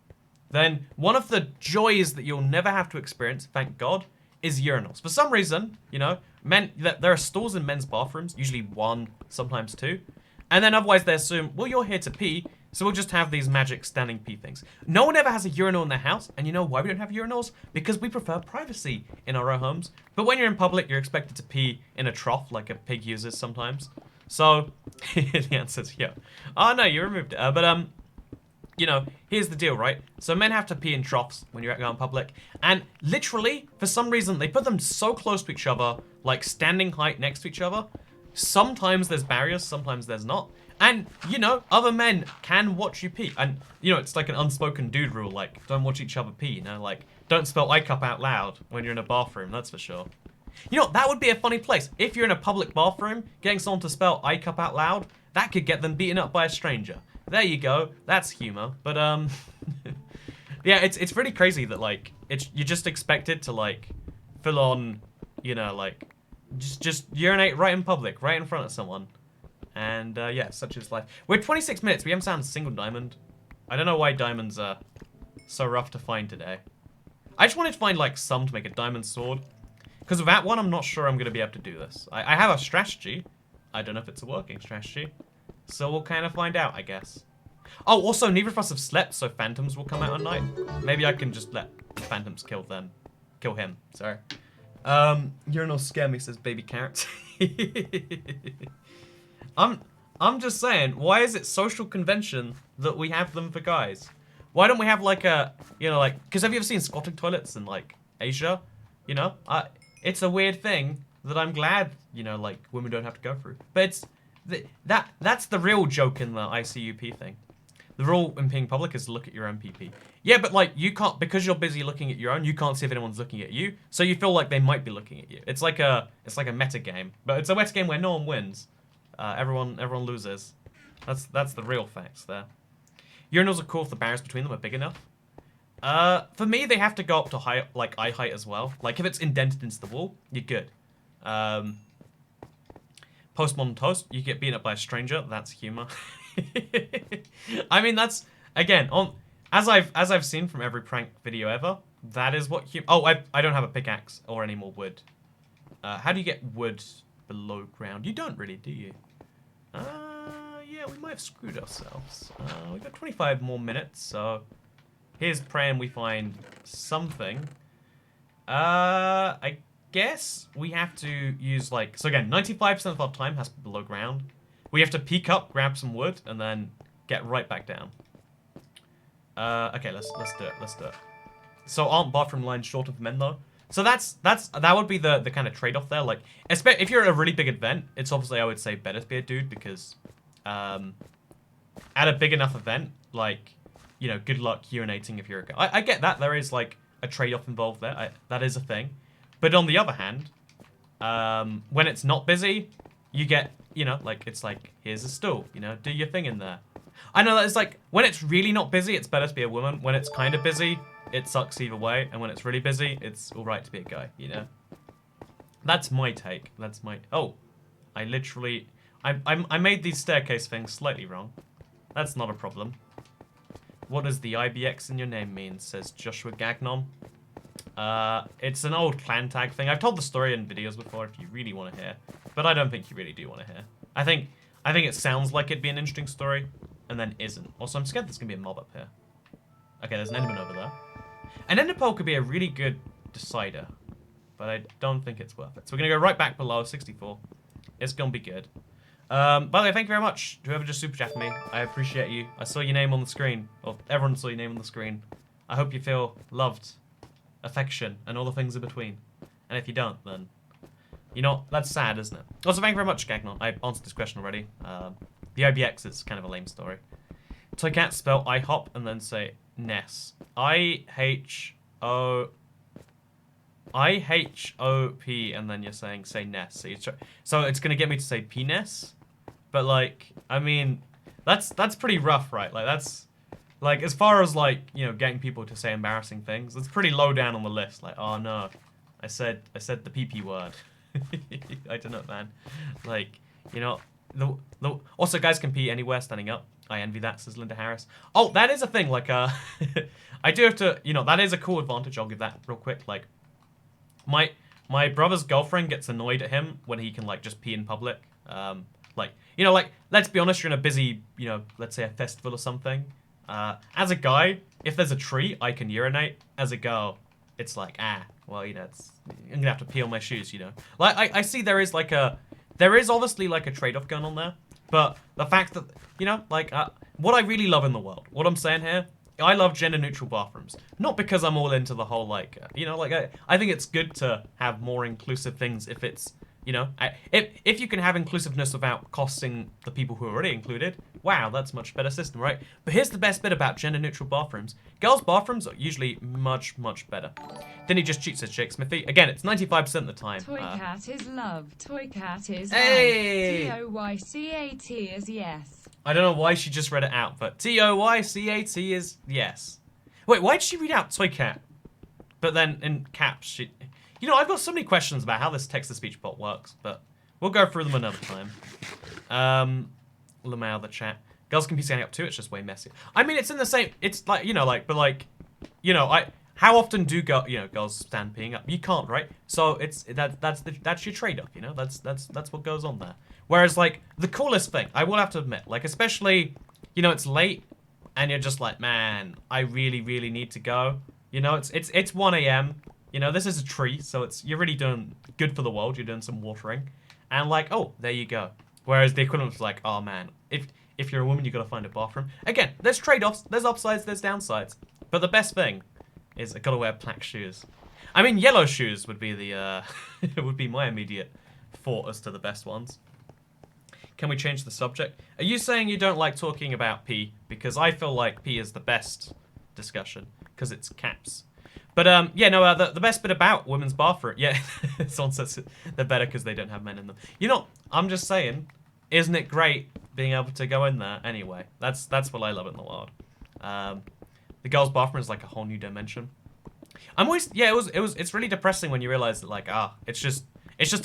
then one of the joys that you'll never have to experience, thank God, is urinals. For some reason, you know, there are stalls in men's bathrooms, usually one, sometimes two, and then otherwise they assume, well, you're here to pee, so we'll just have these magic standing pee things. No one ever has a urinal in their house, and you know why we don't have urinals? Because we prefer privacy in our own homes. But when you're in public, you're expected to pee in a trough, like a pig uses sometimes. So, the answer is yeah. Oh, no, you removed it. But, you know, here's the deal, right? So men have to pee in troughs when you're out in public. And literally, for some reason, they put them so close to each other, like standing height next to each other. Sometimes there's barriers, sometimes there's not. And, you know, other men can watch you pee. And, you know, it's like an unspoken dude rule, like, don't watch each other pee, you know? Like, don't spell iCup out loud when you're in a bathroom, that's for sure. You know, that would be a funny place. If you're in a public bathroom, getting someone to spell iCup out loud, that could get them beaten up by a stranger. There you go, that's humor. But, yeah, it's pretty crazy that, like, you're just expected to, like, full on, you know, like, just urinate right in public, right in front of someone. And, yeah, such is life. We're 26 minutes. We haven't found a single diamond. I don't know why diamonds are so rough to find today. I just wanted to find, like, some to make a diamond sword. Because without one, I'm not sure I'm going to be able to do this. I have a strategy. I don't know if it's a working strategy. So we'll kind of find out, I guess. Oh, also, neither of us have slept, so phantoms will come out at night. Maybe I can just let phantoms kill them. Kill him, sorry. Urinals scare me, says baby carrot. I'm just saying, why is it social convention that we have them for guys? Why don't we have like a, you know, like, because have you ever seen squatting toilets in like Asia? You know, it's a weird thing that I'm glad, you know, like women don't have to go through. But it's, that's the real joke in the ICUP thing. The rule in peeing public is to look at your own PP. Yeah, but like you can't, because you're busy looking at your own, you can't see if anyone's looking at you. So you feel like they might be looking at you. It's like a meta game, but it's a meta game where no one wins. Everyone loses. That's the real facts there. Urinals are cool if the barriers between them are big enough. For me, they have to go up to eye height as well. Like if it's indented into the wall, you're good. Postmodern toast, you get beaten up by a stranger. That's humor. I mean, that's again as I've seen from every prank video ever. That is what I don't have a pickaxe or any more wood. How do you get wood below ground? You don't really, do you? Yeah, we might have screwed ourselves. We've got 25 more minutes, so here's praying we find something. I guess we have to use like, so again, 95% of our time has to be below ground. We have to peek up, grab some wood, and then get right back down. Okay, let's do it. Let's do it. So aren't bathroom lines short of men though? So that would be the kind of trade-off there. Like, if you're at a really big event, it's obviously, I would say, better to be a dude because at a big enough event, like, you know, good luck urinating if you're a guy. I get that. There is like a trade-off involved there. That is a thing. But on the other hand, when it's not busy, you get, you know, like, it's like, here's a stool, you know, do your thing in there. I know that it's like, when it's really not busy, it's better to be a woman. When it's kind of busy, it sucks either way. And when it's really busy, it's all right to be a guy, you know? That's my take. That's my... Oh, I literally... I made these staircase things slightly wrong. That's not a problem. What does the IBX in your name mean, says Joshua Gagnon. It's an old clan tag thing. I've told the story in videos before if you really want to hear. But I don't think you really do want to hear. I think it sounds like it'd be an interesting story, and then isn't. Also, I'm scared there's going to be a mob up here. Okay, there's an enderman over there. An ender pearl could be a really good decider, but I don't think it's worth it. So we're going to go right back below 64. It's going to be good. By the way, thank you very much. Whoever just super chatted me, I appreciate you. I saw your name on the screen. Or everyone saw your name on the screen. I hope you feel loved, affection, and all the things in between. And if you don't, then, you know, that's sad, isn't it? Also, thank you very much, Gagnon. I answered this question already. The IBX is kind of a lame story. So I can't spell IHOP and then say Ness. I-H-O-P and then you're saying say Ness. So it's gonna get me to say penis, but like, I mean, that's pretty rough, right? Like that's like, as far as like, you know, getting people to say embarrassing things, it's pretty low down on the list. Like, oh no, I said the PP word. I don't know, man. Like, you know, also guys can pee anywhere standing up. I envy that, says Linda Harris. Oh, that is a thing, like, I do have to, you know, that is a cool advantage, I'll give that real quick. Like, my brother's girlfriend gets annoyed at him when he can, like, just pee in public. Like, you know, like, let's be honest, you're in a busy, you know, let's say a festival or something. As a guy, if there's a tree, I can urinate. As a girl, it's like, well, you know, I'm gonna have to pee on my shoes, you know. Like, I see there is obviously, like, a trade-off going on there. But the fact that, you know, like, what I really love in the world, what I'm saying here, I love gender-neutral bathrooms. Not because I'm all into the whole, like, you know, like, I think it's good to have more inclusive things if it's, you know, if you can have inclusiveness without costing the people who are already included, wow, that's a much better system, right? But here's the best bit about gender-neutral bathrooms. Girls' bathrooms are usually much, much better. Then he just cheats, says Jake Smithy. Again, it's 95% of the time. Toy cat is love. Toy cat is hey! Toycat is yes. I don't know why she just read it out, but Toycat is yes. Wait, why did she read out Toy Cat? But then in caps, she... You know, I've got so many questions about how this text-to-speech bot works, but we'll go through them another time. Lamau, the chat. Girls can be standing up too, it's just way messier. I mean, it's in the same... It's like, you know, like, but like... You know, how often do girls stand peeing up? You can't, right? So it's that's your trade-off, you know? That's what goes on there. Whereas, like, the coolest thing, I will have to admit, like, especially, you know, it's late, and you're just like, man, I really, really need to go. You know, it's 1 a.m. You know, this is a tree, so you're really doing good for the world. You're doing some watering, and like, oh, there you go. Whereas the equivalent is like, oh man, if you're a woman, you gotta find a bathroom. Again, there's trade-offs, there's upsides, there's downsides, but the best thing is I gotta wear black shoes. I mean, yellow shoes would be the would be my immediate thought as to the best ones. Can we change the subject? Are you saying you don't like talking about pee? Because I feel like pee is the best discussion because it's caps. But yeah, no, the best bit about women's bathroom, yeah, someone says they're better because they don't have men in them. You know, I'm just saying, isn't it great being able to go in there anyway? That's what I love in the world. The girls' bathroom is like a whole new dimension. I'm always, yeah, it's really depressing when you realize that, like, it's just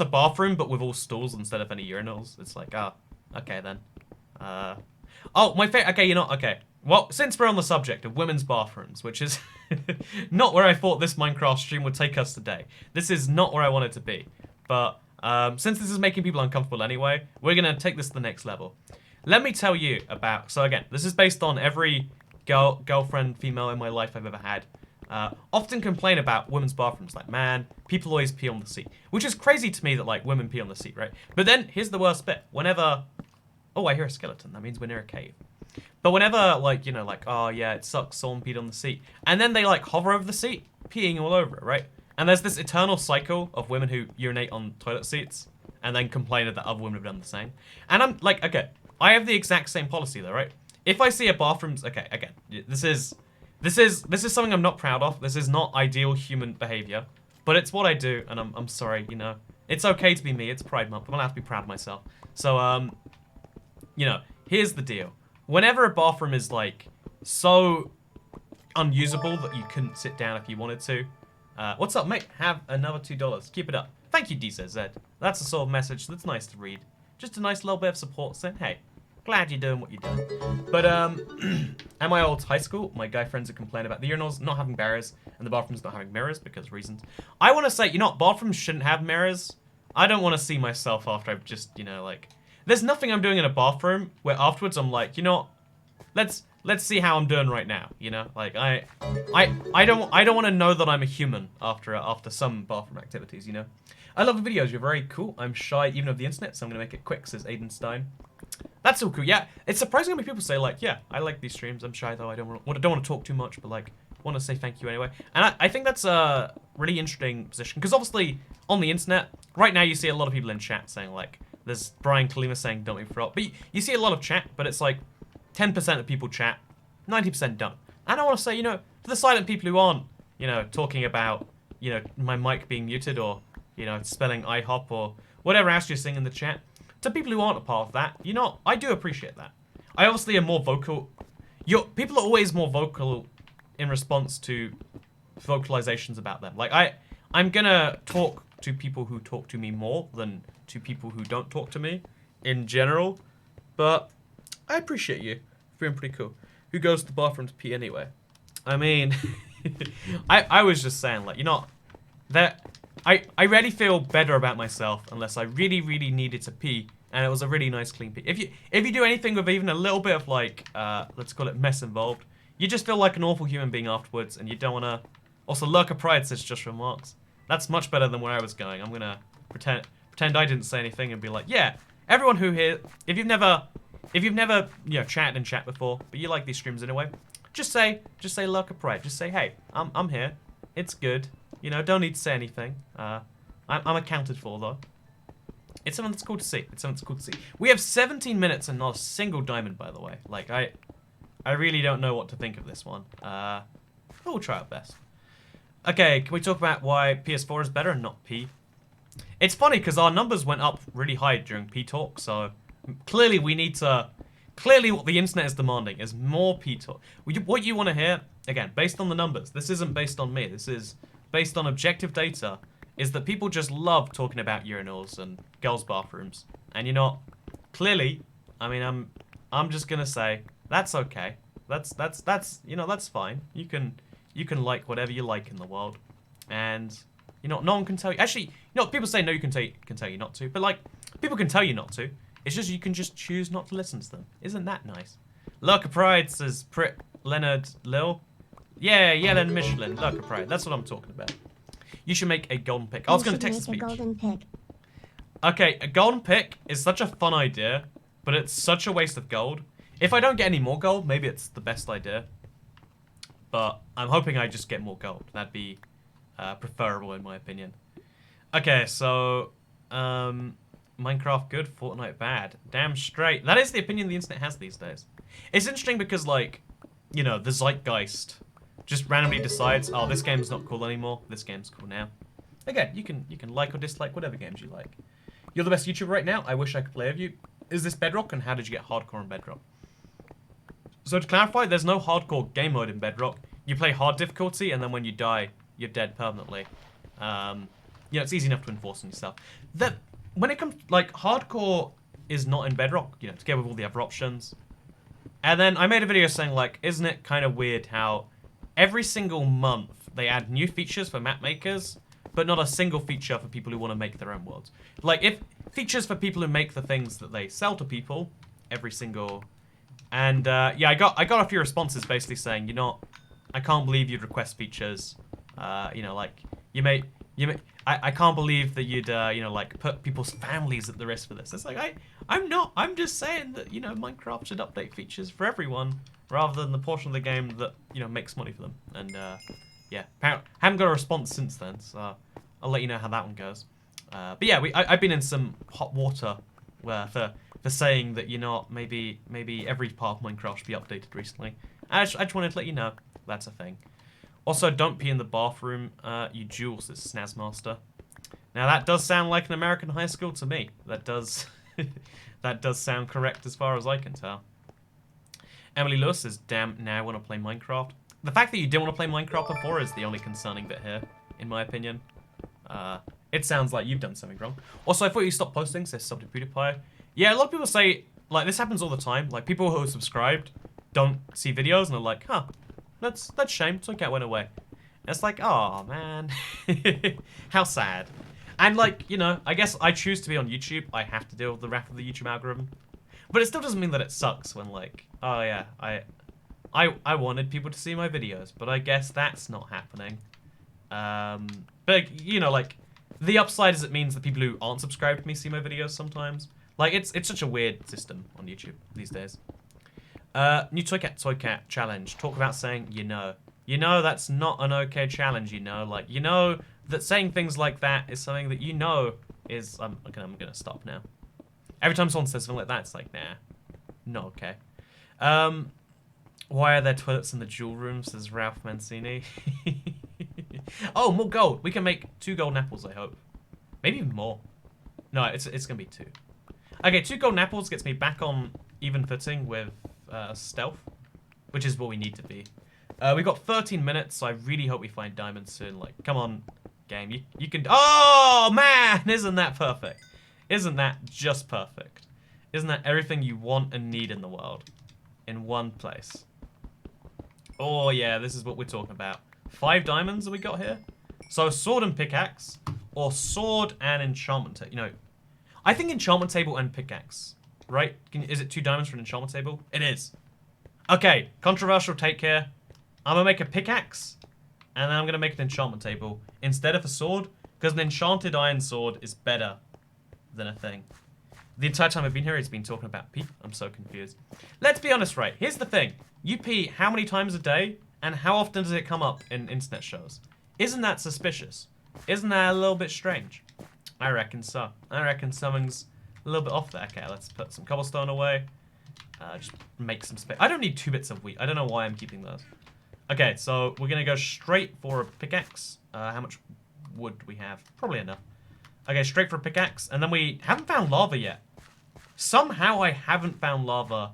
a bathroom but with all stalls instead of any urinals. It's like, okay then. Oh, my favorite. Okay, okay. Well, since we're on the subject of women's bathrooms, which is not where I thought this Minecraft stream would take us today. This is not where I want it to be. But since this is making people uncomfortable anyway, we're gonna take this to the next level. Let me tell you about. So again, this is based on every girlfriend, female in my life I've ever had. Often complain about women's bathrooms, like, man, people always pee on the seat, which is crazy to me that like women pee on the seat, right? But then here's the worst bit: whenever, oh, I hear a skeleton. That means we're near a cave. But whenever, like, you know, like, oh yeah, it sucks, someone peed on the seat, and then they like hover over the seat, peeing all over it, right? And there's this eternal cycle of women who urinate on toilet seats and then complain that other women have done the same. And I'm like, okay, I have the exact same policy though, right? If I see a bathroom's, okay, again, this is something I'm not proud of. This is not ideal human behavior, but it's what I do, and I'm sorry, you know. It's okay to be me. It's Pride Month. I'm gonna have to be proud of myself. So, you know, here's the deal. Whenever a bathroom is like so unusable that you couldn't sit down if you wanted to, what's up, mate? Have another $2. Keep it up. Thank you, DZZ. That's the sort of message that's nice to read. Just a nice little bit of support saying, hey, glad you're doing what you're doing. But at my old high school, my guy friends would complain about the urinals not having barriers and the bathrooms not having mirrors because reasons. I want to say, you know what, bathrooms shouldn't have mirrors. I don't want to see myself after I've just, you know, like, there's nothing I'm doing in a bathroom where afterwards I'm like, you know, let's see how I'm doing right now. You know, like I don't want to know that I'm a human after some bathroom activities. You know, I love the videos. You're very cool. I'm shy even of the internet, so I'm gonna make it quick. Says Aiden Stein. That's so cool. Yeah, it's surprising how many people say like, yeah, I like these streams. I'm shy though. I don't want to talk too much, but like, want to say thank you anyway. And I think that's a really interesting position because obviously on the internet right now you see a lot of people in chat saying like. There's Brian Kalima saying don't be forgot. But you see a lot of chat, but it's like 10% of people chat, 90% don't. And I want to say, you know, to the silent people who aren't, you know, talking about, you know, my mic being muted or, you know, spelling IHOP or whatever else you're saying in the chat, to people who aren't a part of that, you know, I do appreciate that. I obviously am more vocal. People are always more vocal in response to vocalizations about them. Like, I'm gonna talk to people who talk to me more than to people who don't talk to me in general, but I appreciate you for being pretty cool. Who goes to the bathroom to pee anyway? I mean, I was just saying, like, you know, that I rarely feel better about myself unless I really, really needed to pee and it was a really nice clean pee. If you do anything with even a little bit of like, let's call it mess involved, you just feel like an awful human being afterwards and you don't want to. Also, Lurker Pride says just remarks. That's much better than where I was going. I'm gonna pretend I didn't say anything and be like, yeah, everyone who here, if you've never, you know, chatted in chat before, but you like these streams anyway, just say Lurker Pride. Just say, hey, I'm here. It's good. You know, don't need to say anything. I'm accounted for though. It's something that's cool to see. It's something that's cool to see. We have 17 minutes and not a single diamond, by the way. Like I really don't know what to think of this one. We'll try our best. Okay, can we talk about why PS4 is better and not P? It's funny because our numbers went up really high during P talk, so clearly we need to. Clearly, what the internet is demanding is more P talk. What you want to hear, again, based on the numbers. This isn't based on me. This is based on objective data. Is that people just love talking about urinals and girls' bathrooms, and you know, clearly, I mean, I'm just gonna say that's okay. That's you know that's fine. You can like whatever you like in the world, and you know no one can tell you. Actually, you know people say no, you can tell you not to, but like people can tell you not to. It's just you can just choose not to listen to them. Isn't that nice? Lurker Pride says Prit Leonard Lil. Yeah, Yellen Michelin. Lurker Pride. That's what I'm talking about. You should make a golden pick. I was going to text a speech. Golden pick. Okay, a golden pick is such a fun idea, but it's such a waste of gold. If I don't get any more gold, maybe it's the best idea. But I'm hoping I just get more gold. That'd be preferable in my opinion. Okay, so Minecraft good, Fortnite bad. Damn straight. That is the opinion the internet has these days. It's interesting because, like, you know, the zeitgeist just randomly decides, oh, this game's not cool anymore. This game's cool now. Again, you can like or dislike whatever games you like. You're the best YouTuber right now. I wish I could play with you. Is this Bedrock, and how did you get hardcore on Bedrock? So to clarify, there's no hardcore game mode in Bedrock. You play hard difficulty, and then when you die, you're dead permanently. You know, it's easy enough to enforce on yourself. When it comes, like, hardcore is not in Bedrock, you know, together with all the other options. And then I made a video saying, like, isn't it kind of weird how every single month they add new features for map makers, but not a single feature for people who want to make their own worlds. Like, if features for people who make the things that they sell to people every single... And, yeah, I got a few responses basically saying, you know, I can't believe you'd request features. You know, like, I can't believe that you'd, you know, like, put people's families at the risk for this. It's like, I'm not. I'm just saying that, you know, Minecraft should update features for everyone rather than the portion of the game that, you know, makes money for them. And, yeah, haven't got a response since then, so I'll let you know how that one goes. But yeah, I've been in some hot water for saying that, you know, maybe every part of Minecraft should be updated recently. I just wanted to let you know that's a thing. Also, don't pee in the bathroom, you Jules, this Snazmaster. Now that does sound like an American high school to me. That does that does sound correct as far as I can tell. Emily Lewis says, damn, now I want to play Minecraft. The fact that you didn't want to play Minecraft before is the only concerning bit here, in my opinion. It sounds like you've done something wrong. Also, I thought you stopped posting, says sub to PewDiePie. Yeah, a lot of people say, like, this happens all the time. Like, people who are subscribed don't see videos and they're like, huh, that's shame. Toycat went away. And it's like, oh man, how sad. And like, you know, I guess I choose to be on YouTube. I have to deal with the wrath of the YouTube algorithm. But it still doesn't mean that it sucks when like, oh yeah, I wanted people to see my videos, but I guess that's not happening. But you know, like, the upside is it means that people who aren't subscribed to me see my videos sometimes. Like, it's such a weird system on YouTube these days. New Toycat challenge. Talk about saying, you know. You know that's not an okay challenge, you know. Like, you know that saying things like that is something that you know is... I'm gonna stop now. Every time someone says something like that, it's like, nah. Not okay. Why are there toilets in the jewel room, says Ralph Mancini. Oh, more gold. We can make 2 golden apples, I hope. Maybe even more. No, it's gonna be 2. Okay, 2 golden apples gets me back on even footing with stealth, which is what we need to be. We've got 13 minutes, so I really hope we find diamonds soon. Like, come on, game, you can... Oh, man! Isn't that perfect? Isn't that just perfect? Isn't that everything you want and need in the world? In one place. Oh, yeah, this is what we're talking about. 5 diamonds that we got here. So, sword and pickaxe, or sword and enchantment table. You know, I think enchantment table and pickaxe, right? Is it 2 diamonds for an enchantment table? It is. Okay, controversial take here. I'm gonna make a pickaxe, and then I'm gonna make an enchantment table instead of a sword, because an enchanted iron sword is better than a thing. The entire time I've been here, he's been talking about pee. I'm so confused. Let's be honest, right? Here's the thing. You pee how many times a day, and how often does it come up in internet shows? Isn't that suspicious? Isn't that a little bit strange? I reckon so. I reckon something's a little bit off there. Okay, let's put some cobblestone away. Just make some space. I don't need 2 bits of wheat. I don't know why I'm keeping those. Okay, so we're gonna go straight for a pickaxe. How much wood do we have? Probably enough. Okay, straight for a pickaxe, and then we haven't found lava yet. Somehow I haven't found lava.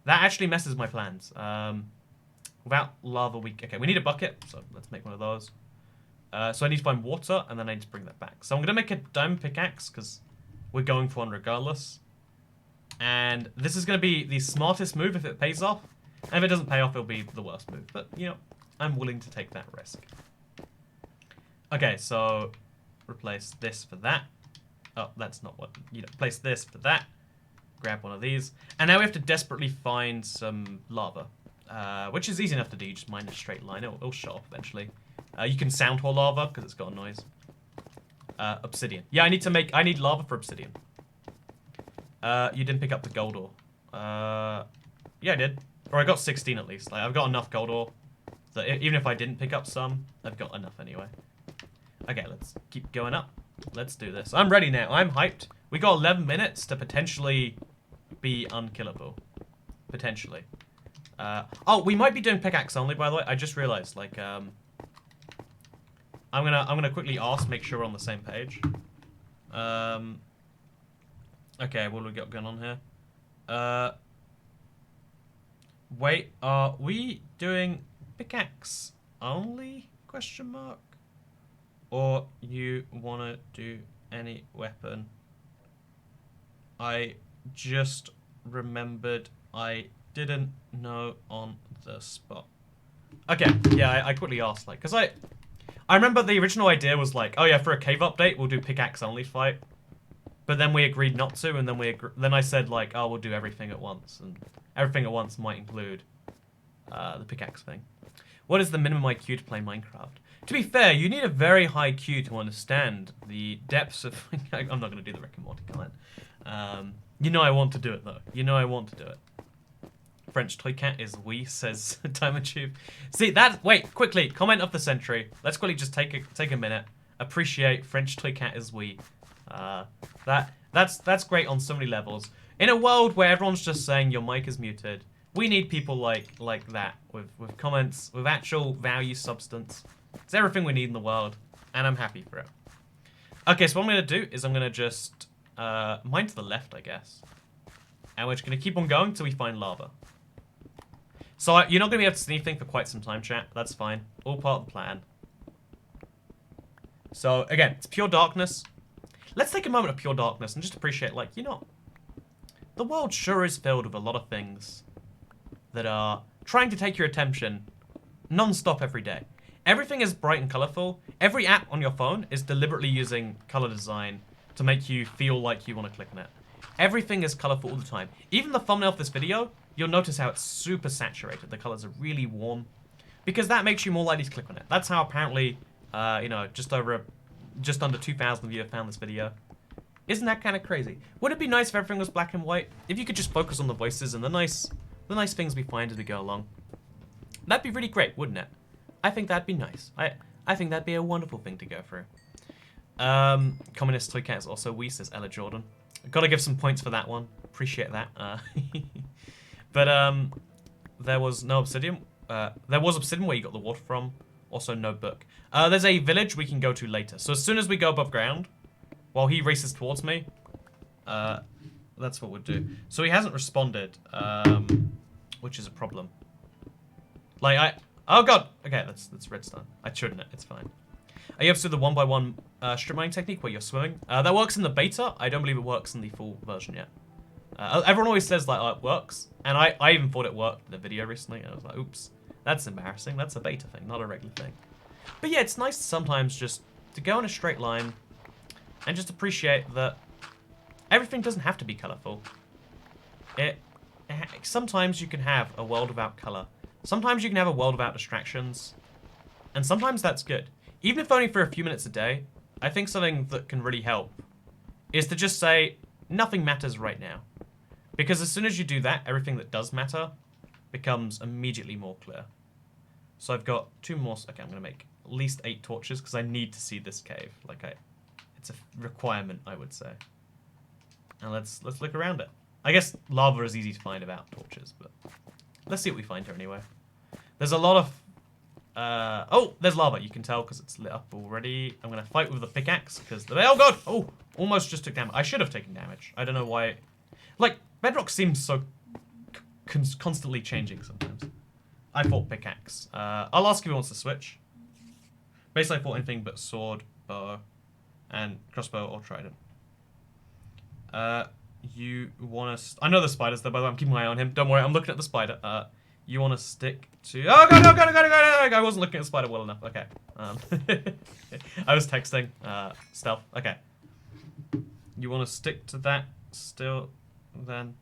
That actually messes my plans. Without lava, we need a bucket, so let's make one of those. So I need to find water, and then I need to bring that back. So I'm gonna make a diamond pickaxe because we're going for one regardless. And this is gonna be the smartest move if it pays off. And if it doesn't pay off, it'll be the worst move. But, you know, I'm willing to take that risk. Okay, so replace this for that. Oh, that's not what... You know, place this for that. Grab one of these. And now we have to desperately find some lava. Which is easy enough to do. You just mine a straight line. It'll show up eventually. You can sound hole lava because it's got a noise. Obsidian. Yeah, I need lava for obsidian. You didn't pick up the gold ore. Yeah, I did. Or I got 16 at least. Like, I've got enough gold ore. So even if I didn't pick up some, I've got enough anyway. Okay, let's keep going up. Let's do this. I'm ready now. I'm hyped. We got 11 minutes to potentially be unkillable. Potentially. Oh, we might be doing pickaxe only, by the way. I just realized, like, I'm gonna quickly ask, make sure we're on the same page. Okay, what do we got going on here? Wait, are we doing pickaxe only? Question mark. Or you wanna do any weapon? I just remembered I didn't know on the spot. Okay, yeah, I quickly asked, like, because I remember the original idea was like, oh yeah, for a cave update, we'll do pickaxe only fight. But then we agreed not to, and then I said, like, oh, we'll do everything at once. And everything at once might include the pickaxe thing. What is the minimum IQ to play Minecraft? To be fair, you need a very high IQ to understand the depths of... I'm not going to do the Rick and Morty comment. You know I want to do it, though. You know I want to do it. French toy cat is oui, says Timer Tube. See, that... Wait, quickly. Comment of the century. Let's quickly just take a minute. Appreciate French toy cat is oui. That's great on so many levels. In a world where everyone's just saying your mic is muted, we need people like that with comments, with actual value substance. It's everything we need in the world, and I'm happy for it. Okay, so what I'm going to do is I'm going to just mine to the left, I guess. And we're just going to keep on going till we find lava. So you're not going to be able to see anything for quite some time, chat. That's fine. All part of the plan. So, again, it's pure darkness. Let's take a moment of pure darkness and just appreciate, like, you know, the world sure is filled with a lot of things that are trying to take your attention non-stop every day. Everything is bright and colorful. Every app on your phone is deliberately using color design to make you feel like you want to click on it. Everything is colorful all the time. Even the thumbnail of this video, you'll notice how it's super saturated. The colors are really warm because that makes you more likely to click on it. That's how apparently, you know, just under 2,000 of you have found this video. Isn't that kind of crazy? Would it be nice if everything was black and white? If you could just focus on the voices and the nice things we find as we go along. That'd be really great, wouldn't it? I think that'd be nice. I think that'd be a wonderful thing to go through. Communist Toy Cat is also we, says Ella Jordan. Gotta give some points for that one. Appreciate that. But there was no obsidian. There was obsidian where you got the water from. Also no book. There's a village we can go to later. So as soon as we go above ground, while he races towards me, that's what we'll do. So he hasn't responded, which is a problem. Like oh god. Okay, that's redstone. I shouldn't. It's fine. Are you up to the 1x1 strip mining technique where you're swimming? That works in the beta. I don't believe it works in the full version yet. Everyone always says like, oh, it works, and I even thought it worked in the video recently, and I was like, oops, that's embarrassing. That's a beta thing, not a regular thing. But yeah, it's nice sometimes just to go in a straight line and just appreciate that everything doesn't have to be colorful. Sometimes you can have a world without color. Sometimes you can have a world without distractions, and sometimes that's good. Even if only for a few minutes a day, I think something that can really help is to just say, nothing matters right now. Because as soon as you do that, everything that does matter becomes immediately more clear. So I've got 2 more. Okay, I'm going to make at least 8 torches because I need to see this cave. It's a requirement, I would say. And let's look around it. I guess lava is easy to find without torches, but let's see what we find here anyway. There's a lot of... oh, there's lava. You can tell because it's lit up already. I'm going to fight with the pickaxe because... Oh, God! Oh, almost just took damage. I should have taken damage. I don't know why... Like, Bedrock seems so constantly changing sometimes. I thought pickaxe. I'll ask if he wants to switch. Basically, I thought anything but sword, bow, and crossbow or trident. You want to... I know the spider's there, by the way. I'm keeping my eye on him. Don't worry, I'm looking at the spider. You want to stick to... Oh, God, no, God, I wasn't looking at the spider well enough. Okay. I was texting. Stealth. Okay. You want to stick to that still, then?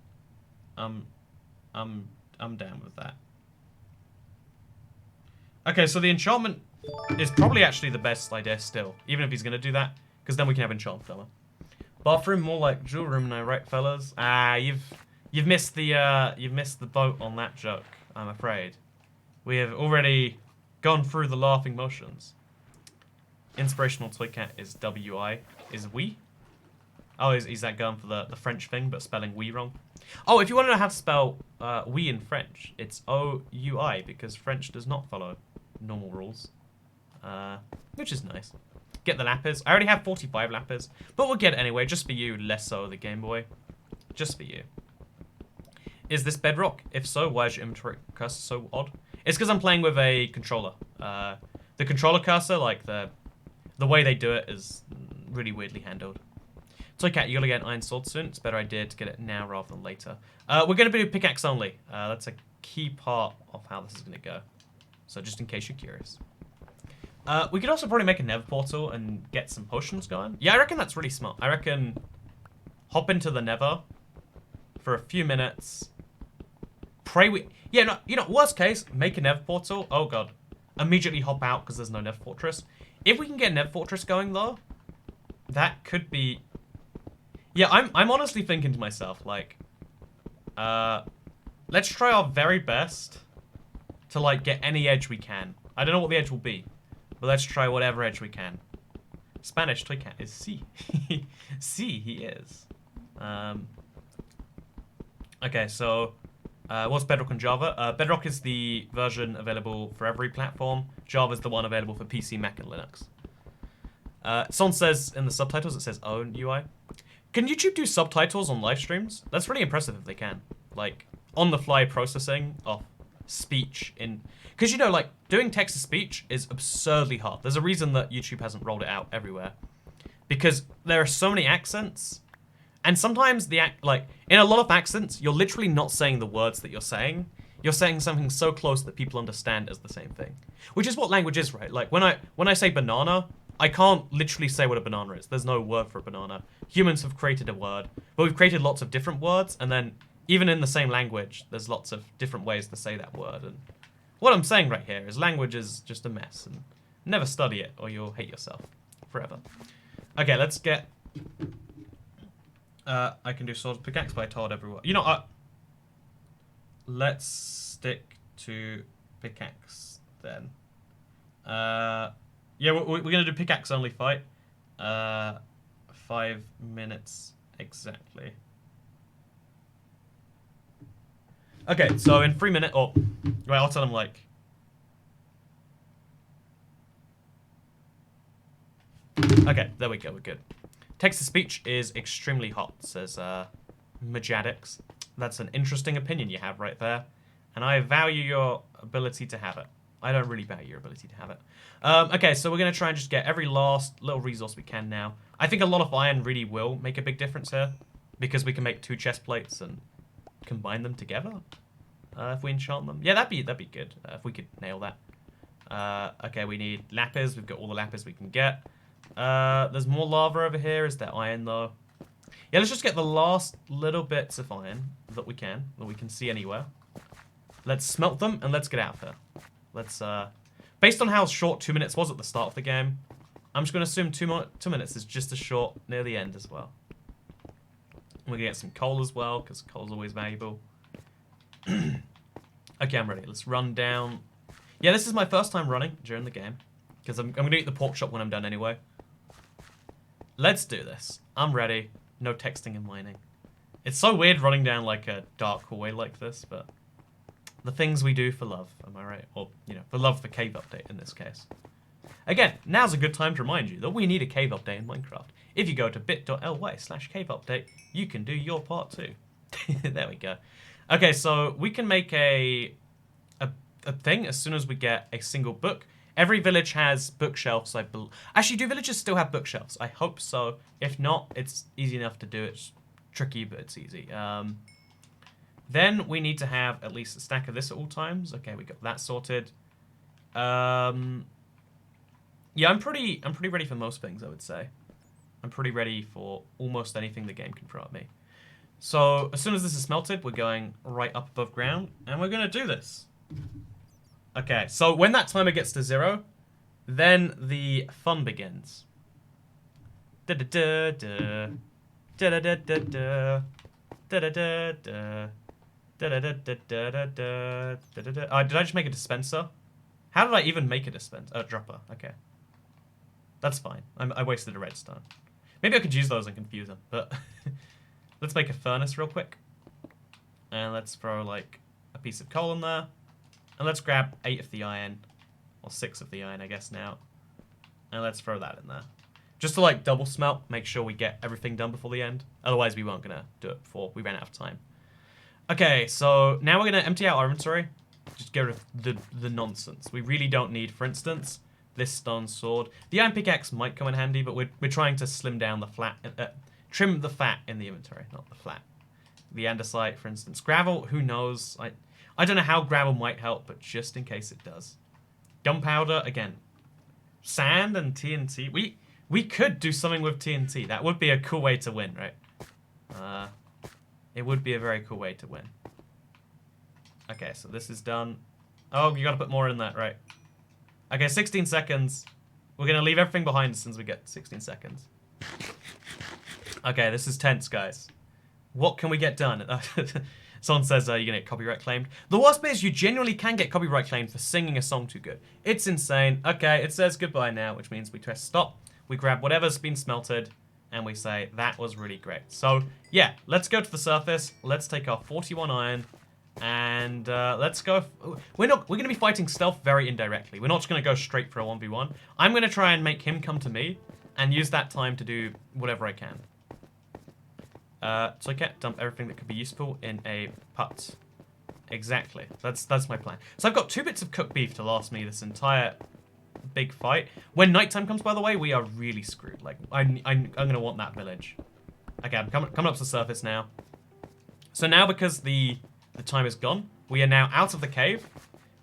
I'm down with that. Okay, so the enchantment is probably actually the best idea still, even if he's going to do that, because then we can have enchant armor. Bathroom more like jewel room now, right, fellas? You've missed the boat on that joke, I'm afraid. We have already gone through the laughing motions. Inspirational toy cat is WI. Is we? Oh, is that going for the French thing, but spelling we wrong? Oh, if you want to know how to spell we in French, it's OUI, because French does not follow normal rules. Which is nice. Get the lapis. I already have 45 lapis, but we'll get it anyway, just for you, less so the Game Boy. Just for you. Is this bedrock? If so, why is your inventory cursor so odd? It's because I'm playing with a controller. The controller cursor, like the way they do it is really weirdly handled. Toycat, you're gonna get an iron sword soon. It's a better idea to get it now rather than later. We're gonna do pickaxe only. That's a key part of how this is gonna go. So just in case you're curious. We could also probably make a nether portal and get some potions going. Yeah, I reckon that's really smart. I reckon hop into the nether for a few minutes. Pray we... Yeah, no, you know, worst case, make a nether portal. Oh, God. Immediately hop out because there's no nether fortress. If we can get a nether fortress going, though, that could be... Yeah, I'm honestly thinking to myself, like... let's try our very best to, like, get any edge we can. I don't know what the edge will be, but let's try whatever edge we can. Spanish Toycat is C. C, he is. Okay, so... what's Bedrock and Java? Bedrock is the version available for every platform. Java is the one available for PC, Mac, and Linux. Someone says in the subtitles, it says own UI. Can YouTube do subtitles on live streams? That's really impressive if they can. Like, on-the-fly processing of speech in... Because, you know, like, doing text-to-speech is absurdly hard. There's a reason that YouTube hasn't rolled it out everywhere. Because there are so many accents... And sometimes like in a lot of accents, you're literally not saying the words that you're saying. You're saying something so close that people understand as the same thing. Which is what language is, right? Like when I say banana, I can't literally say what a banana is. There's no word for a banana. Humans have created a word, but we've created lots of different words, and then even in the same language, there's lots of different ways to say that word. And what I'm saying right here is language is just a mess, and never study it or you'll hate yourself forever. Okay, let's get... I can do sword pickaxe, but I told everyone. You know, let's stick to pickaxe then. Yeah, we're gonna do pickaxe only fight. 5 minutes exactly. Okay, so in 3 minutes. Oh, right, I'll tell them like. Okay, there we go. We're good. Text-to-speech is extremely hot, says Majadix. That's an interesting opinion you have right there. And I value your ability to have it. I don't really value your ability to have it. Okay, so we're going to try and just get every last little resource we can now. I think a lot of iron really will make a big difference here. Because we can make 2 chest plates and combine them together. If we enchant them. Yeah, that'd be good. If we could nail that. Okay, we need lapis. We've got all the lapis we can get. There's more lava over here. Is there iron though? Yeah, let's just get the last little bits of iron that we can see anywhere. Let's smelt them and let's get out of here. Let's based on how short 2 minutes was at the start of the game, I'm just gonna assume 2 minutes is just as short near the end as well. We're gonna get some coal as well, because coal's always valuable. Okay, I'm ready. Let's run down. Yeah, this is my first time running during the game. Because I'm going to eat the pork chop when I'm done anyway. Let's do this. I'm ready. No texting and mining. It's so weird running down like a dark hallway like this, but the things we do for love, am I right? Or, you know, for love for cave update in this case. Again, now's a good time to remind you that we need a cave update in Minecraft. If you go to bit.ly/caveupdate, you can do your part too. There we go. Okay, so we can make a thing as soon as we get a single book. Every village has bookshelves, I believe. Actually, do villages still have bookshelves? I hope so. If not, it's easy enough to do. It's tricky, but it's easy. Then we need to have at least a stack of this at all times. Okay, we got that sorted. Yeah, I'm pretty ready for most things, I would say. I'm pretty ready for almost anything the game can throw at me. So as soon as this is smelted, we're going right up above ground, and we're gonna do this. Okay, so when that timer gets to 0, then the fun begins. Da da da da da da da da da da da da da da da da da da da. Did I just make a dispenser? How did I even make a dispenser? Oh, dropper. Okay, that's fine. I wasted a redstone. Maybe I could use those and confuse them. But let's make a furnace real quick, and let's throw like a piece of coal in there. And let's grab 8 of the iron, or 6 of the iron, I guess now. And let's throw that in there. Just to like double smelt, make sure we get everything done before the end. Otherwise we weren't gonna do it before we ran out of time. Okay, so now we're gonna empty out our inventory. Just get rid of the nonsense. We really don't need, for instance, this stone sword. The iron pickaxe might come in handy, but we're trying to slim down the Trim the fat in the inventory, not the flat. The andesite, for instance. Gravel, who knows? I don't know how gravel might help, but just in case it does. Gunpowder, again. Sand and TNT. We could do something with TNT. That would be a cool way to win, right? It would be a very cool way to win. Okay, so this is done. Oh, you gotta put more in that, right? Okay, 16 seconds. We're gonna leave everything behind as soon as we get 16 seconds. Okay, this is tense, guys. What can we get done? Someone says you're gonna get copyright claimed. The worst bit is you genuinely can get copyright claimed for singing a song too good. It's insane. Okay, it says goodbye now, which means we press stop. We grab whatever's been smelted, and we say, that was really great. So, yeah, let's go to the surface. Let's take our 41 iron, and let's go. We're going to be fighting stealth very indirectly. We're not just going to go straight for a 1v1. I'm going to try and make him come to me, and use that time to do whatever I can. So I can't dump everything that could be useful in a pot. Exactly. That's my plan. So I've got 2 bits of cooked beef to last me this entire big fight. When nighttime comes, by the way, we are really screwed. Like, I'm gonna want that village. Okay, I'm coming up to the surface now. So now, because the time is gone, we are now out of the cave.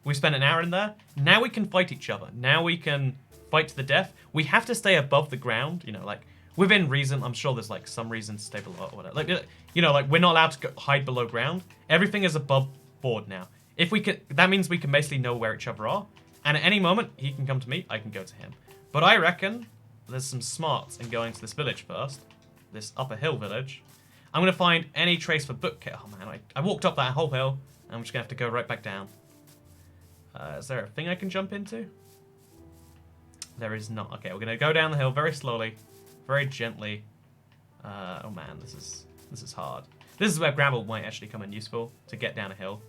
We spent an hour in there. Now we can fight each other. Now we can fight to the death. We have to stay above the ground, you know, like, within reason. I'm sure there's, like, some reason to stay below or whatever. Like, you know, like, we're not allowed to hide below ground. Everything is above board now. If we can, that means we can basically know where each other are. And at any moment, he can come to me, I can go to him. But I reckon there's some smarts in going to this village first. This upper hill village. I'm going to find any trace for bookcase. Oh man, I walked up that whole hill. I'm just going to have to go right back down. Is there a thing I can jump into? There is not. Okay, we're going to go down the hill very slowly. Very gently. Oh man, this is hard. This is where gravel might actually come in useful to get down a hill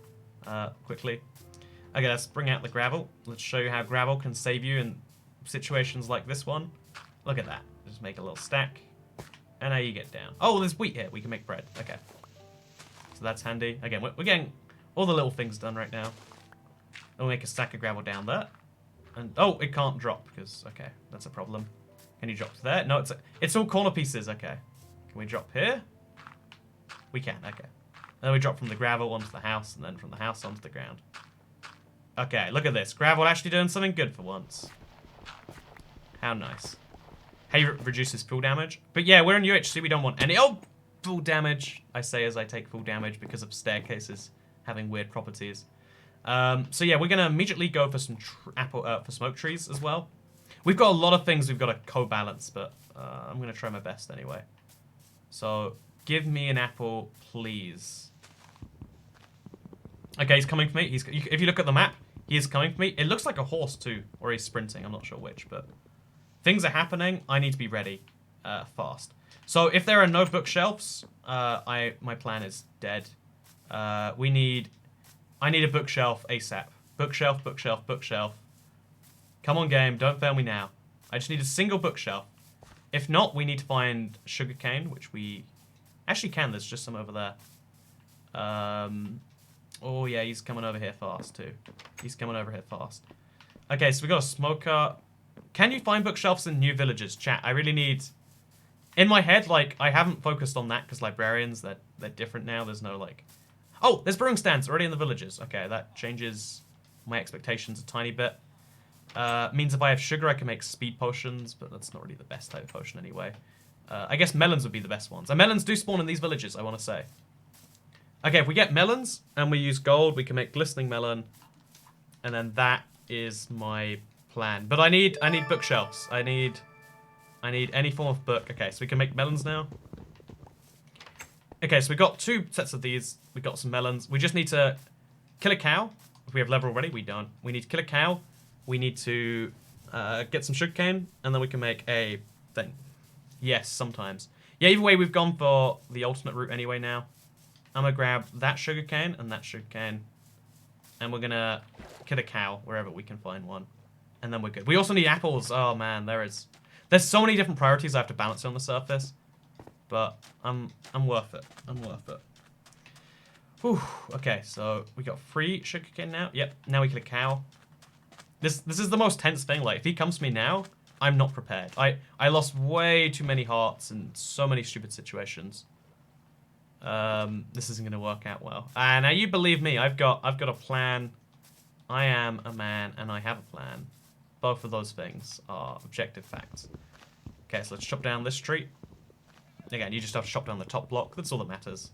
quickly. Okay, let's bring out the gravel. Let's show you how gravel can save you in situations like this one. Look at that. Just make a little stack. And now you get down. Oh, there's wheat here. We can make bread. Okay. So that's handy. Again, we're getting all the little things done right now. We'll make a stack of gravel down there. And, oh, it can't drop because, okay, that's a problem. Can you drop to there? No, it's all corner pieces. Okay. Can we drop here? We can. Okay. And then we drop from the gravel onto the house and then from the house onto the ground. Okay, look at this. Gravel actually doing something good for once. How nice. Hay reduces full damage. But yeah, we're in UHC. We don't want any... Oh! Full damage. I say as I take full damage because of staircases having weird properties. So yeah, we're going to immediately go for some for smoke trees as well. We've got a lot of things we've got to co-balance, but I'm going to try my best anyway. So, give me an apple, please. Okay, he's coming for me. If you look at the map, he is coming for me. It looks like a horse too, or he's sprinting. I'm not sure which, but things are happening. I need to be ready fast. So if there are no bookshelves, my plan is dead. I need a bookshelf ASAP. Bookshelf, bookshelf, bookshelf. Come on, game. Don't fail me now. I just need a single bookshelf. If not, we need to find sugarcane, which we actually can. There's just some over there. Oh, yeah, he's coming over here fast, too. He's coming over here fast. Okay, so we got a smoker. Can you find bookshelves in new villages? Chat, I really need... In my head, like, I haven't focused on that because librarians, they're different now. There's no, like... Oh, there's brewing stands already in the villages. Okay, that changes my expectations a tiny bit. Means if I have sugar, I can make speed potions, but that's not really the best type of potion anyway. I guess melons would be the best ones. And melons do spawn in these villages, I want to say. Okay, if we get melons and we use gold, we can make glistening melon. And then that is my plan. But I need bookshelves. I need any form of book. Okay, so we can make melons now. Okay, so we got 2 sets of these. We got some melons. We just need to kill a cow. If we have leather already, we don't. We need to kill a cow. We need to get some sugarcane, and then we can make a thing. Yes, sometimes. Yeah, either way, we've gone for the alternate route anyway now. I'm going to grab that sugarcane and that sugarcane, and we're going to kill a cow wherever we can find one. And then we're good. We also need apples. Oh, man, there's so many different priorities I have to balance on the surface. But I'm worth it. I'm worth it. Whew. Okay, so we got 3 sugarcane now. Yep, now we kill a cow. This is the most tense thing. Like, if he comes to me now, I'm not prepared. I lost way too many hearts in so many stupid situations. This isn't going to work out well. Now you believe me, I've got a plan. I am a man and I have a plan. Both of those things are objective facts. Okay, so let's chop down this tree. Again, you just have to chop down the top block. That's all that matters.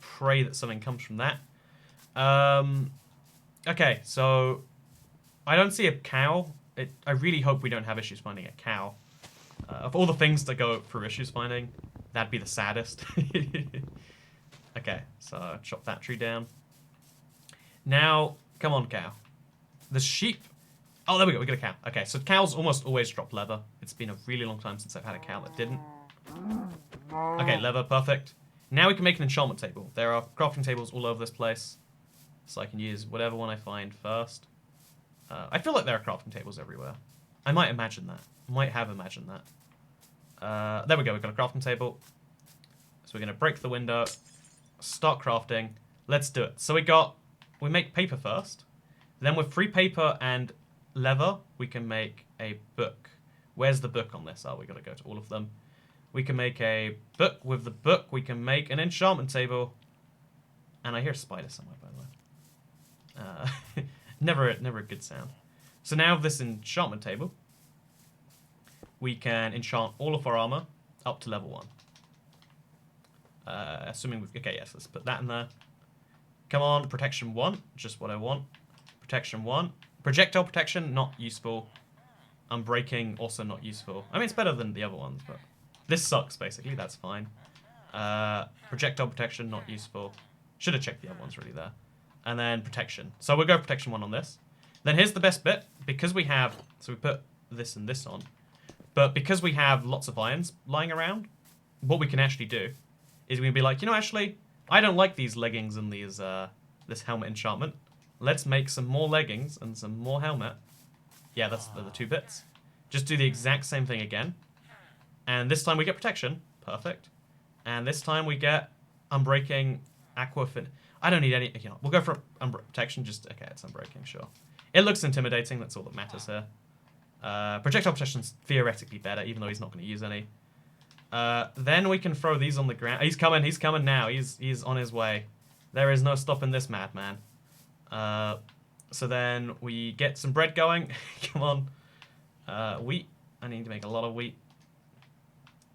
Pray that something comes from that. Okay, so I don't see a cow. I really hope we don't have issues finding a cow. Of all the things that go through issues finding, that'd be the saddest. Okay, so chop that tree down. Now, come on, cow. The sheep. Oh, there we go. We got a cow. Okay, so cows almost always drop leather. It's been a really long time since I've had a cow that didn't. Okay, leather, perfect. Now we can make an enchantment table. There are crafting tables all over this place, so I can use whatever one I find first. I feel like there are crafting tables everywhere. I might imagine that. I might have imagined that. There we go. We've got a crafting table. So we're going to break the window, start crafting. Let's do it. So we make paper first. Then with free paper and leather, we can make a book. Where's the book on this? Oh, we got to go to all of them. We can make a book. With the book, we can make an enchantment table. And I hear a spider somewhere, by the way. Never a good sound. So now with this enchantment table, we can enchant all of our armor up to level 1. Assuming okay, yes, let's put that in there. Come on, protection 1, just what I want. Protection 1. Projectile protection, not useful. Unbreaking, also not useful. I mean, it's better than the other ones, but this sucks, basically. That's fine. Projectile protection, not useful. Should have checked the other ones really there. And then protection. So we'll go protection 1 on this. Then here's the best bit. Because we have... So we put this and this on. But because we have lots of irons lying around, what we can actually do is we can be like, you know, actually, I don't like these leggings and these this helmet enchantment. Let's make some more leggings and some more helmet. Yeah, that's the 2 bits. Just do the exact same thing again. And this time we get protection. Perfect. And this time we get unbreaking, aquafin. I don't need any, you know, we'll go for protection. Just, okay, it's unbreaking, sure. It looks intimidating. That's all that matters here. Projectile protection's theoretically better, even though he's not going to use any. Then we can throw these on the ground. He's coming now. He's on his way. There is no stopping this madman. So then we get some bread going. Come on. Wheat. I need to make a lot of wheat.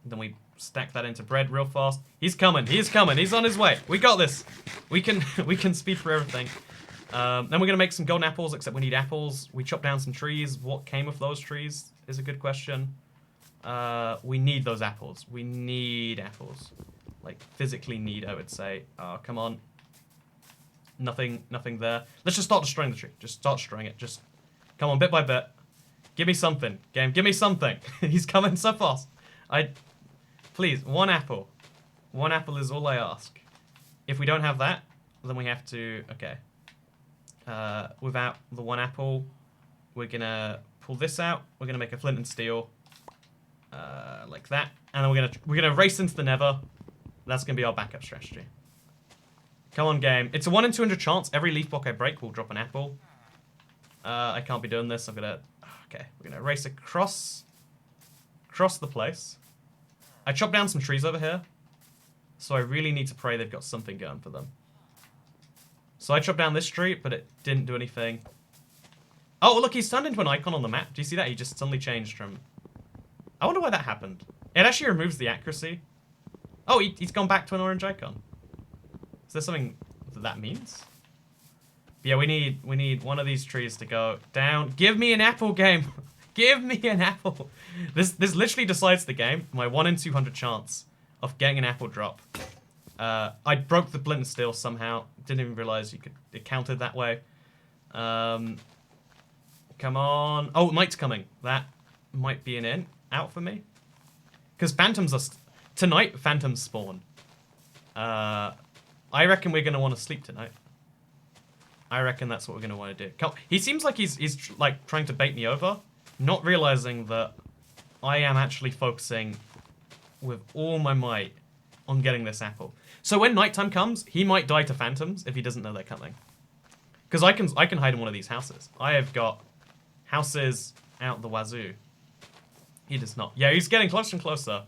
Then we stack that into bread real fast. He's coming. He's on his way. We got this. We can speed through everything. Then we're gonna make some golden apples, except we need apples. We chop down some trees. What came of those trees is a good question. We need those apples. We need apples. Like, physically need, I would say. Oh, come on. Nothing there. Let's just start destroying the tree. Just start destroying it. Just, come on, bit by bit. Give me something, game. Give me something. He's coming so fast. Please, 1 apple. 1 apple is all I ask. If we don't have that, then we have to, okay. Without the 1 apple, we're gonna pull this out. We're gonna make a flint and steel. Like that. And then we're gonna race into the nether. That's gonna be our backup strategy. Come on, game. It's a 1 in 200 chance. Every leaf block I break will drop an apple. I can't be doing this. I'm gonna... Okay, we're gonna race across the place. I chopped down some trees over here. So I really need to pray they've got something going for them. So I chopped down this tree, but it didn't do anything. Oh, look, he's turned into an icon on the map. Do you see that? He just suddenly changed from... I wonder why that happened. It actually removes the accuracy. Oh, he's gone back to an orange icon. Is there something that means? But yeah, we need one of these trees to go down. Give me an apple, game. Give me an apple. This literally decides the game. My 1 in 200 chance of getting an apple drop. I broke the flint and steel somehow. Didn't even realize it counted that way. Come on. Oh, night's coming. That might be an out for me. Because phantoms are... Tonight, phantoms spawn. I reckon we're going to want to sleep tonight. I reckon that's what we're going to want to do. He seems like he's like trying to bait me over, not realizing that I am actually focusing with all my might on getting this apple. So when nighttime comes, he might die to phantoms if he doesn't know they're coming. Because I can hide in one of these houses. I have got houses out the wazoo. He does not. Yeah, he's getting closer and closer.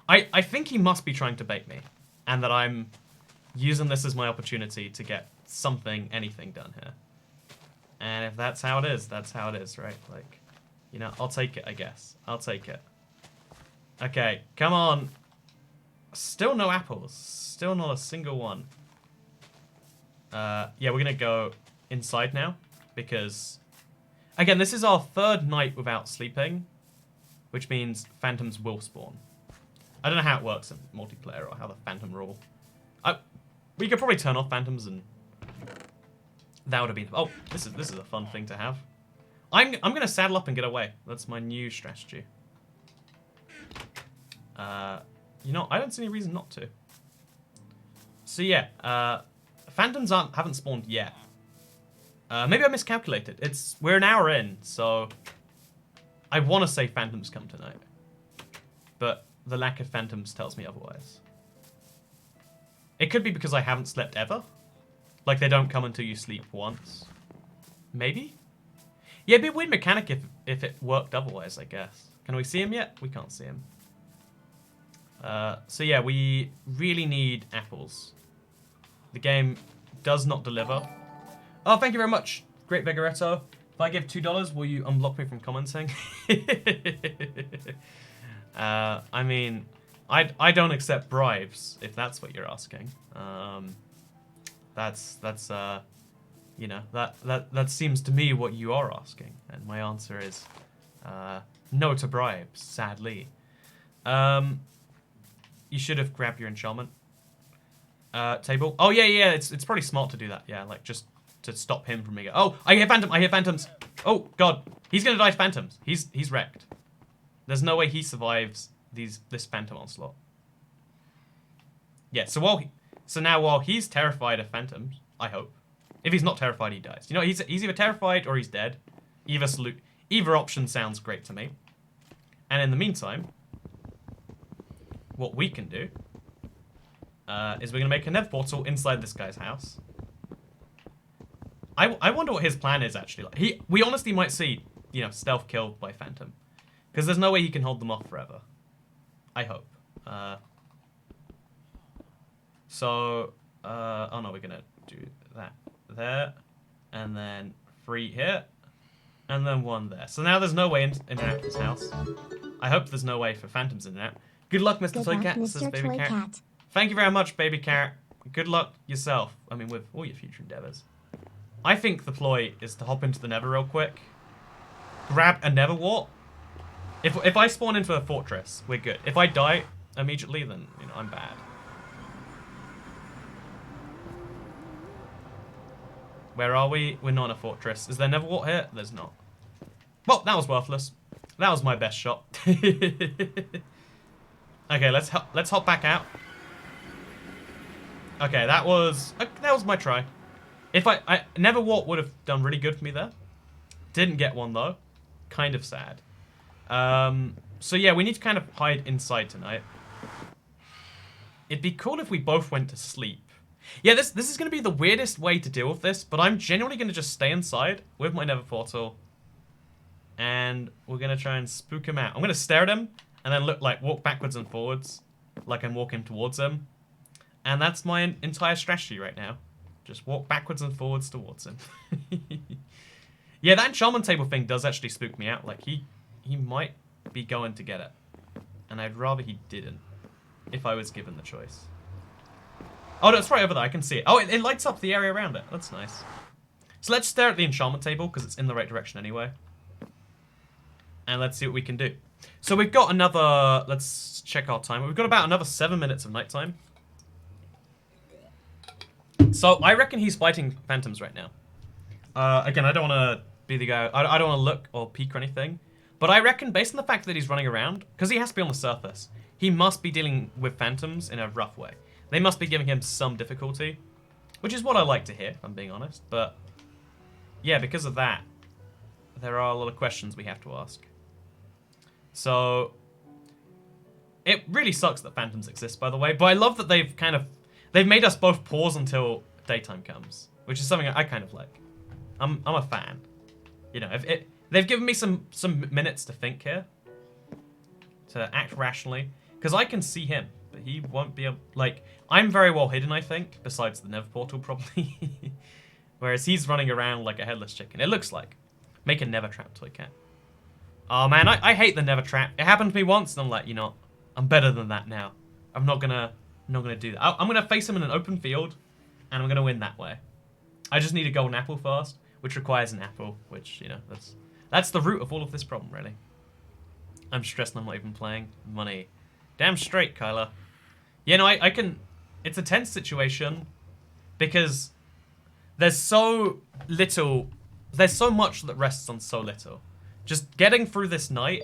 I think he must be trying to bait me. And that I'm using this as my opportunity to get something, anything done here. And if that's how it is, that's how it is, right? Like, you know, I'll take it, I guess. I'll take it. Okay, come on. Still no apples. Still not a single one. Yeah, we're gonna go inside now. Because, again, this is our third night without sleeping. Which means phantoms will spawn. I don't know how it works in multiplayer or how the phantom rule. We could probably turn off phantoms and that would have been. Oh, this is a fun thing to have. I'm gonna saddle up and get away. That's my new strategy. You know, I don't see any reason not to. So yeah, phantoms haven't spawned yet. Maybe I miscalculated. We're an hour in, so I want to say phantoms come tonight, but the lack of phantoms tells me otherwise. It could be because I haven't slept ever. Like, they don't come until you sleep once. Maybe? Yeah, it'd be a weird mechanic if it worked otherwise, I guess. Can we see him yet? We can't see him. So yeah, we really need apples. The game does not deliver. Oh, thank you very much, Great Vigoretto. If I give $2, will you unblock me from commenting? I mean, I don't accept bribes, if that's what you're asking. That's you know, that seems to me what you are asking, and my answer is no to bribes, sadly. You should have grabbed your enchantment table. Oh yeah, it's probably smart to do that. Yeah, like just to stop him from me. Oh, I hear phantoms. Oh god, he's gonna die to phantoms. He's wrecked. There's no way he survives this phantom onslaught. Yeah, so now while he's terrified of phantoms, I hope. If he's not terrified, he dies. You know, he's either terrified or he's dead. Either option sounds great to me. And in the meantime, what we can do is we're gonna make a nether portal inside this guy's house. I wonder what his plan is actually. Like, we honestly might see, you know, stealth killed by phantom, because there's no way he can hold them off forever. I hope. Oh no, we're gonna do that there, and then 3 here, and then 1 there. So now there's no way in and out of this house. I hope there's no way for phantoms in and out. Good luck, Mr. Toy Cat, says Baby Carrot. Thank you very much, Baby Carrot. Good luck yourself. I mean, with all your future endeavors. I think the ploy is to hop into the nether real quick, grab a nether wart. If I spawn into a fortress, we're good. If I die immediately, then, you know, I'm bad. Where are we? We're not in a fortress. Is there nether wart here? There's not. Well, that was worthless. That was my best shot. Okay, let's hop back out. Okay, that was my try. If I nether wart would have done really good for me there. Didn't get one though. Kind of sad. So yeah, we need to kind of hide inside tonight. It'd be cool if we both went to sleep. Yeah, this is going to be the weirdest way to deal with this, but I'm genuinely going to just stay inside with my nether portal. And we're going to try and spook him out. I'm going to stare at him and then walk backwards and forwards like I'm walking towards him. And that's my entire strategy right now. Just walk backwards and forwards towards him. Yeah, that enchantment table thing does actually spook me out. Like, he might be going to get it. And I'd rather he didn't, if I was given the choice. Oh, no, it's right over there. I can see it. Oh, it lights up the area around it. That's nice. So let's stare at the enchantment table, because it's in the right direction anyway. And let's see what we can do. So we've got another... Let's check our time. We've got about another 7 minutes of nighttime. So I reckon he's fighting phantoms right now. Again, I don't want to be the guy... I don't want to look or peek or anything. But I reckon, based on the fact that he's running around, because he has to be on the surface, he must be dealing with phantoms in a rough way. They must be giving him some difficulty, which is what I like to hear, if I'm being honest. But yeah, because of that, there are a lot of questions we have to ask. So it really sucks that phantoms exist, by the way. But I love that they've made us both pause until daytime comes, which is something I kind of like. I'm a fan. You know, they've given me some minutes to think here. to act rationally. Because I can see him, but he won't be able... Like, I'm very well hidden, I think, besides the Nether portal, probably. Whereas he's running around like a headless chicken. It looks like. Make a Nether trap, Toy Cat. Oh, man, I hate the Nether trap. It happened to me once, and I'm like, you know, I'm better than that now. I'm not gonna do that. I'm gonna face him in an open field, and I'm gonna win that way. I just need a golden apple first, which requires an apple, which, you know, that's the root of all of this problem, really. I'm stressed I'm not even playing. Money. Damn straight, Kyla. You know, I can... It's a tense situation because there's so little... There's so much that rests on so little. Just getting through this night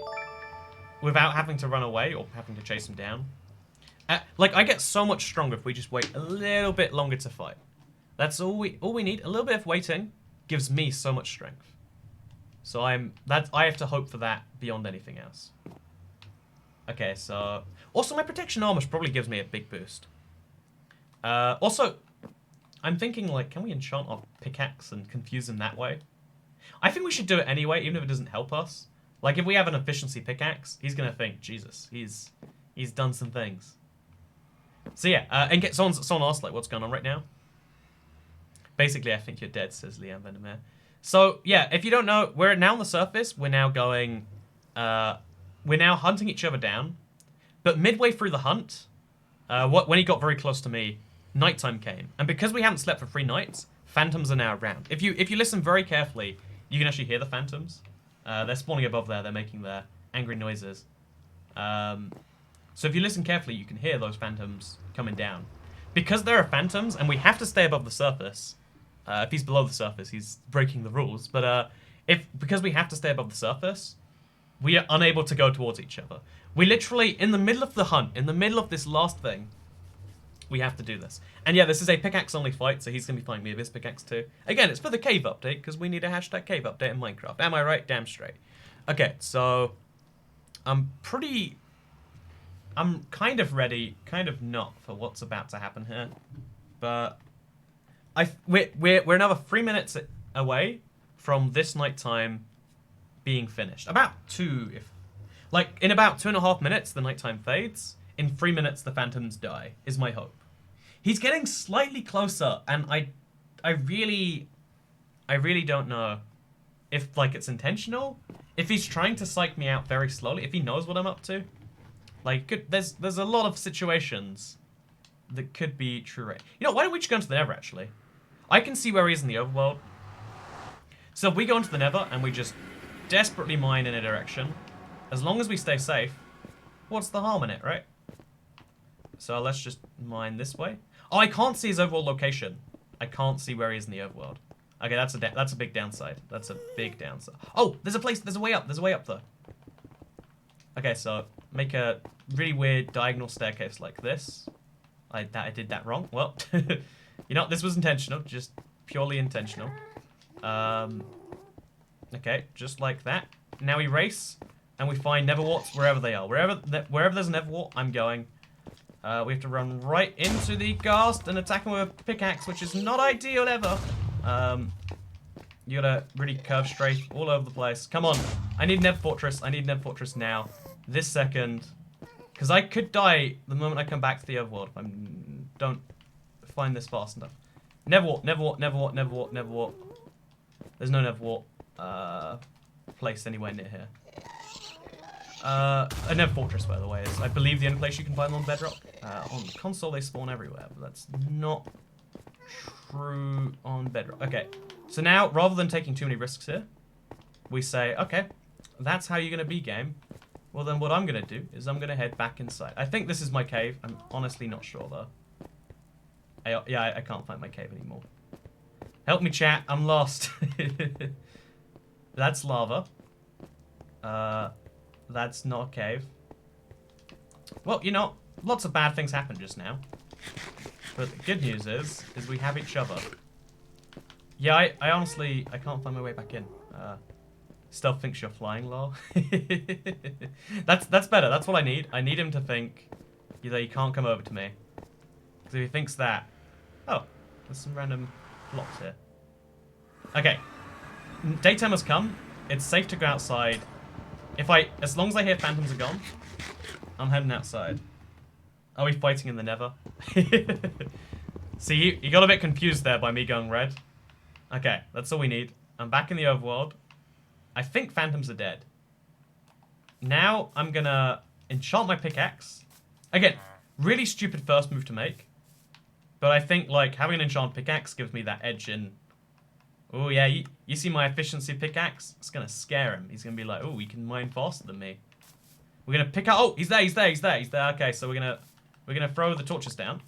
without having to run away or having to chase him down. Like, I get so much stronger if we just wait a little bit longer to fight. That's all we need. A little bit of waiting gives me so much strength. So I have to hope for that beyond anything else. Okay, so also my protection armor probably gives me a big boost. Also, I'm thinking like, can we enchant our pickaxe and confuse him that way? I think we should do it anyway, even if it doesn't help us. Like if we have an efficiency pickaxe, he's gonna think, Jesus, he's done some things. So yeah, and get someone asked like, what's going on right now? Basically, I think you're dead, says Liam Vandermeer. So yeah, if you don't know, we're now on the surface. We're now going. We're now hunting each other down. But midway through the hunt, when he got very close to me, nighttime came, and because we haven't slept for 3 nights, phantoms are now around. If you listen very carefully, you can actually hear the phantoms. They're spawning above there. They're making their angry noises. So if you listen carefully, you can hear those phantoms coming down. Because there are phantoms, and we have to stay above the surface. If he's below the surface, he's breaking the rules. But because we have to stay above the surface, we are unable to go towards each other. We literally, in the middle of the hunt, in the middle of this last thing, we have to do this. And yeah, this is a pickaxe-only fight, so he's going to be fighting me with his pickaxe too. Again, it's for the cave update, because we need a hashtag cave update in Minecraft. Am I right? Damn straight. Okay, so I'm kind of ready, kind of not, for what's about to happen here. But we're another 3 minutes away from this nighttime being finished. About 2, in about 2.5 minutes, the nighttime fades. In 3 minutes, the phantoms die, is my hope. He's getting slightly closer, and I really don't know if, like, it's intentional. If he's trying to psych me out very slowly, if he knows what I'm up to. Like, there's a lot of situations that could be true, right? You know, why don't we just go into the Nether, actually? I can see where he is in the overworld. So if we go into the Nether, and we just desperately mine in a direction, as long as we stay safe, what's the harm in it, right? So let's just mine this way. Oh, I can't see his overall location. I can't see where he is in the overworld. Okay, that's a big downside. That's a big downside. Oh, there's a way up. There's a way up, though. Okay, so make a really weird diagonal staircase like this. I did that wrong. Well, you know, this was intentional. Just purely intentional. Okay, just like that. Now we race, and we find Netherwarts wherever they are. Wherever there's a Netherwart, I'm going. We have to run right into the ghast and attack him with a pickaxe, which is not ideal ever. You gotta really curve straight all over the place. Come on. I need Nether Fortress. I need Nether Fortress now. This second. Because I could die the moment I come back to the overworld if I don't find this fast enough. Netherwart, Netherwart, Netherwart, Netherwart, Netherwart. There's no Netherwart placed anywhere near here. A Nether Fortress, by the way, is, I believe, the only place you can find them on Bedrock. On the console, they spawn everywhere, but that's not true on Bedrock. Okay, so now, rather than taking too many risks here, we say, okay, that's how you're going to be, game. Well, then what I'm going to do is I'm going to head back inside. I think this is my cave. I'm honestly not sure, though. I can't find my cave anymore. Help me, chat. I'm lost. That's lava. That's not a cave. Well, you know, lots of bad things happened just now. But the good news is we have each other. Yeah, I honestly, I can't find my way back in. Stealth thinks you're flying, lol. That's better. That's what I need. I need him to think that he can't come over to me. Because if he thinks that... Oh, there's some random blocks here. Okay. Daytime has come. It's safe to go outside. As long as I hear phantoms are gone, I'm heading outside. Are we fighting in the nether? See, you got a bit confused there by me going red. Okay, that's all we need. I'm back in the overworld. I think phantoms are dead. Now I'm gonna enchant my pickaxe. Again, really stupid first move to make. But I think, like, having an enchanted pickaxe gives me that edge in... Oh, yeah, you see my efficiency pickaxe? It's gonna scare him. He's gonna be like, oh, he can mine faster than me. We're gonna pick up... Oh, he's there, he's there, he's there, he's there. Okay, so we're gonna throw the torches down.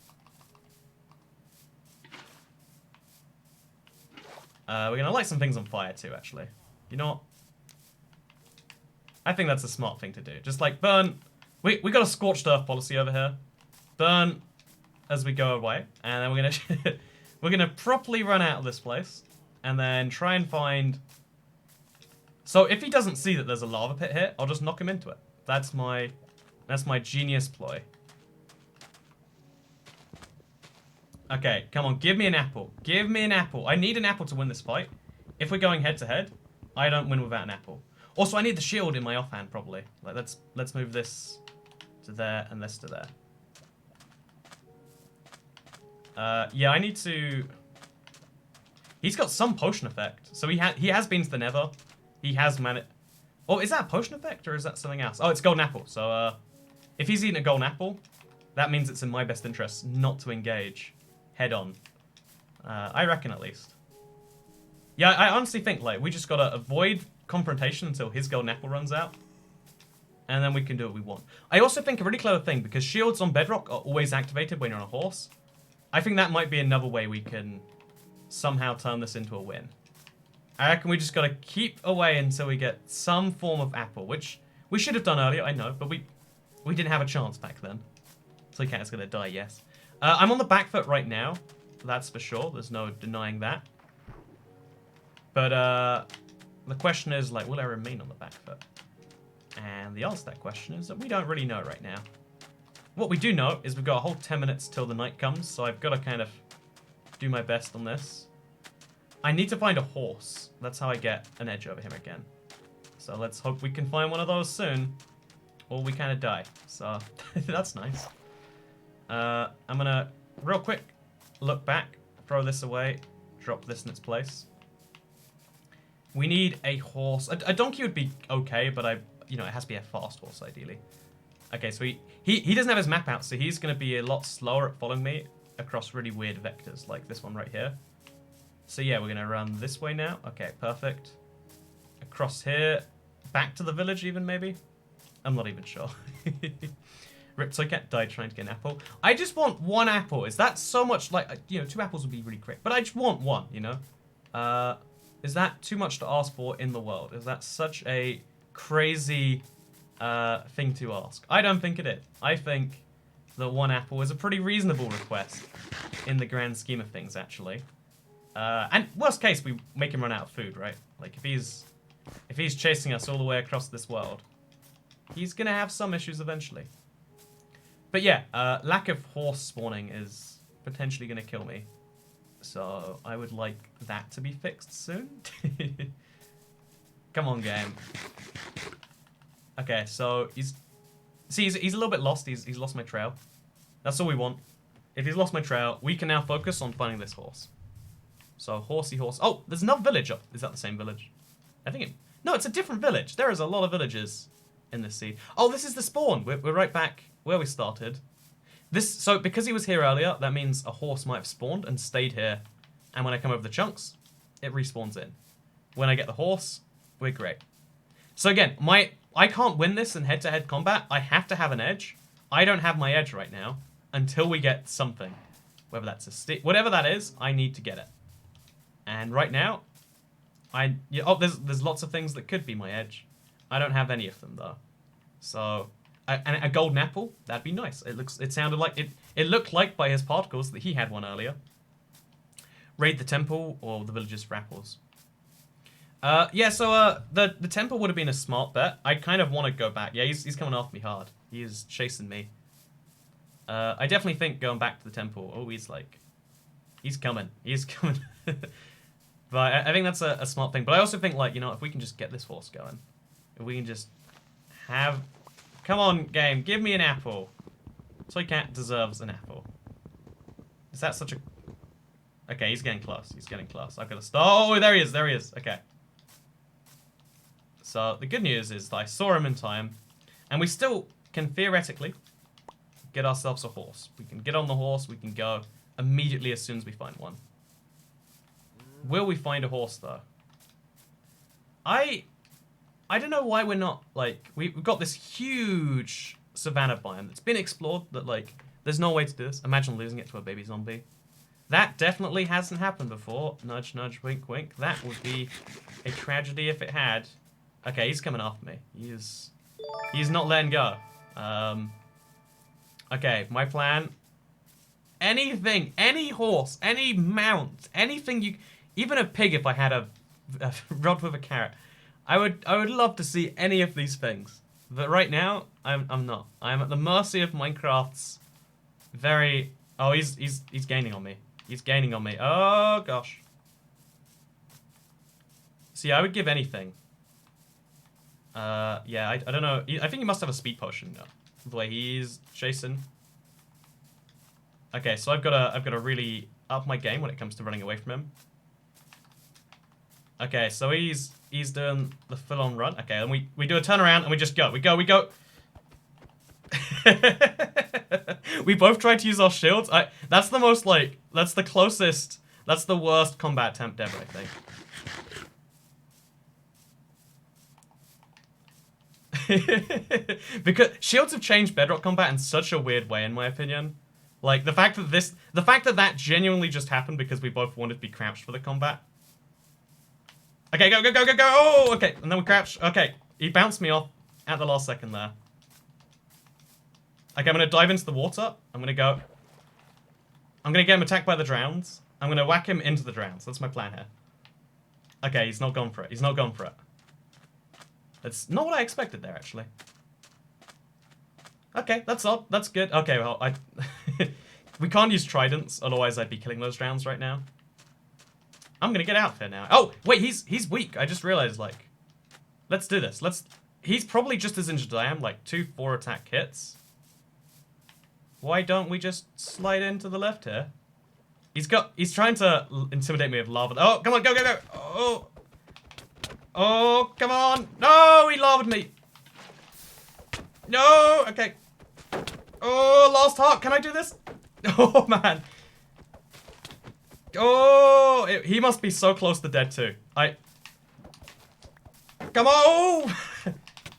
We're gonna light some things on fire, too, actually. You know what? I think that's a smart thing to do. Just, like, burn... We got a scorched earth policy over here. Burn as we go away. And then we're gonna... we're gonna properly run out of this place. And then try and find... So if he doesn't see that there's a lava pit here, I'll just knock him into it. That's my genius ploy. Okay, come on, give me an apple. Give me an apple. I need an apple to win this fight. If we're going head to head, I don't win without an apple. Also, I need the shield in my offhand, probably. Like, let's move this to there and this to there. Yeah, I need to... He's got some potion effect. So he has been to the nether. He has managed... Oh, is that a potion effect or is that something else? Oh, it's golden apple. So, if he's eating a golden apple, that means it's in my best interest not to engage head on. I reckon at least. Yeah, I honestly think, like, we just gotta avoid confrontation until his golden apple runs out. And then we can do what we want. I also think a really clever thing, because shields on bedrock are always activated when you're on a horse. I think that might be another way we can somehow turn this into a win. I reckon we just gotta keep away until we get some form of apple, which we should have done earlier, I know, but we didn't have a chance back then. Cat is gonna die, yes. I'm on the back foot right now, that's for sure. There's no denying that. But the question is, like, will I remain on the back foot? And the answer to that question is that we don't really know right now. What we do know is we've got a whole 10 minutes till the night comes, so I've got to kind of do my best on this. I need to find a horse. That's how I get an edge over him again. So let's hope we can find one of those soon, or we kind of die. So that's nice. I'm gonna real quick look back, throw this away, drop this in its place. We need a horse. A donkey would be okay, but it has to be a fast horse ideally. Okay, so he doesn't have his map out, so he's gonna be a lot slower at following me across really weird vectors like this one right here. So yeah, we're gonna run this way now. Okay, perfect. Across here, back to the village even maybe. I'm not even sure. Rip Cat died trying to get an apple. I just want one apple. Is that so much? Like, 2 apples would be really quick, but I just want one. Is that too much to ask for in the world? Is that such a crazy thing to ask? I don't think it is. I think that 1 apple is a pretty reasonable request in the grand scheme of things, actually. And worst case, we make him run out of food, right? Like, if he's chasing us all the way across this world, he's gonna have some issues eventually. But yeah, lack of horse spawning is potentially gonna kill me. So I would like that to be fixed soon. Come on, game. Okay, so he's a little bit lost. He's lost my trail. That's all we want. If he's lost my trail, we can now focus on finding this horse. So horsey horse. Oh, there's another village up. Is that the same village? No, it's a different village. There is a lot of villages in this seed. Oh, this is the spawn. We're right back where we started. So because he was here earlier, that means a horse might have spawned and stayed here. And when I come over the chunks, it respawns in. When I get the horse, we're great. So again, I can't win this in head-to-head combat. I have to have an edge. I don't have my edge right now until we get something. Whether that's a stick, whatever that is, I need to get it. And right now, there's lots of things that could be my edge. I don't have any of them though. So, and a golden apple, that'd be nice. It sounded like it looked like by his particles that he had one earlier. Raid the temple or the villages for apples. Yeah, so the temple would have been a smart bet. I kind of want to go back. Yeah, he's coming after me hard. He is chasing me. I definitely think going back to the temple. Oh, he's coming. He's coming. But I think that's a smart thing. But I also think, like, if we can just get this horse going, if we can just have Come on, game. Give me an apple. Toy Cat deserves an apple. Is that such a... Okay, he's getting close. He's getting close. I've got to stop. Oh, there he is. There he is. Okay. So, the good news is that I saw him in time. And we still can theoretically get ourselves a horse. We can get on the horse. We can go immediately as soon as we find one. Will we find a horse, though? I don't know why we're not, like... We've got this huge savannah biome that's been explored that, like... There's no way to do this. Imagine losing it to a baby zombie. That definitely hasn't happened before. Nudge, nudge, wink, wink. That would be a tragedy if it had. Okay, he's coming after me. He's not letting go. Okay, my plan. Anything, any horse, any mount, anything you... Even a pig if I had a rod with a carrot. I would love to see any of these things. But right now, I'm not. I'm at the mercy of Minecraft's very... Oh, he's gaining on me. He's gaining on me. Oh, gosh. See, I would give anything. Yeah, I don't know. I think he must have a speed potion now. The way he's chasing. Okay, so I've got to really up my game when it comes to running away from him. Okay, so he's doing the full-on run. Okay, and we do a turnaround and we just go. We go. We both tried to use our shields. That's the most, like, that's the closest, that's the worst combat attempt ever, I think. Because shields have changed Bedrock combat in such a weird way, in my opinion. Like, the fact that that genuinely just happened because we both wanted to be crouched for the combat. Okay, go. Oh, okay, and then we crouch. Okay, he bounced me off at the last second there. Okay, I'm going to dive into the water. I'm going to get him attacked by the drowns. I'm going to whack him into the drowns. That's my plan here. Okay, he's not gone for it. He's not gone for it. That's not what I expected there, actually. Okay, that's odd. That's good. Okay, well, we can't use tridents, otherwise I'd be killing those drowns right now. I'm going to get out there now. Oh, wait, he's weak. I just realized, like, let's do this. He's probably just as injured as I am, like 2 4-attack hits. Why don't we just slide into the left here? He's trying to intimidate me with lava. Oh, come on, go. Oh, come on. No, he lavaed me. No, okay. Oh, last heart. Can I do this? Oh, man. Oh, he must be so close to dead too. Come on.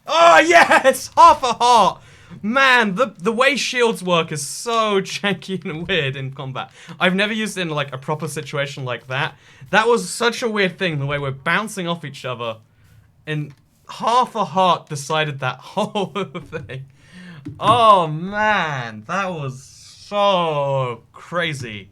Oh, yes, half a heart. Man, the way shields work is so janky and weird in combat. I've never used it in, like, a proper situation like that. That was such a weird thing, the way we're bouncing off each other. And half a heart decided that whole thing. Oh, man. That was so crazy.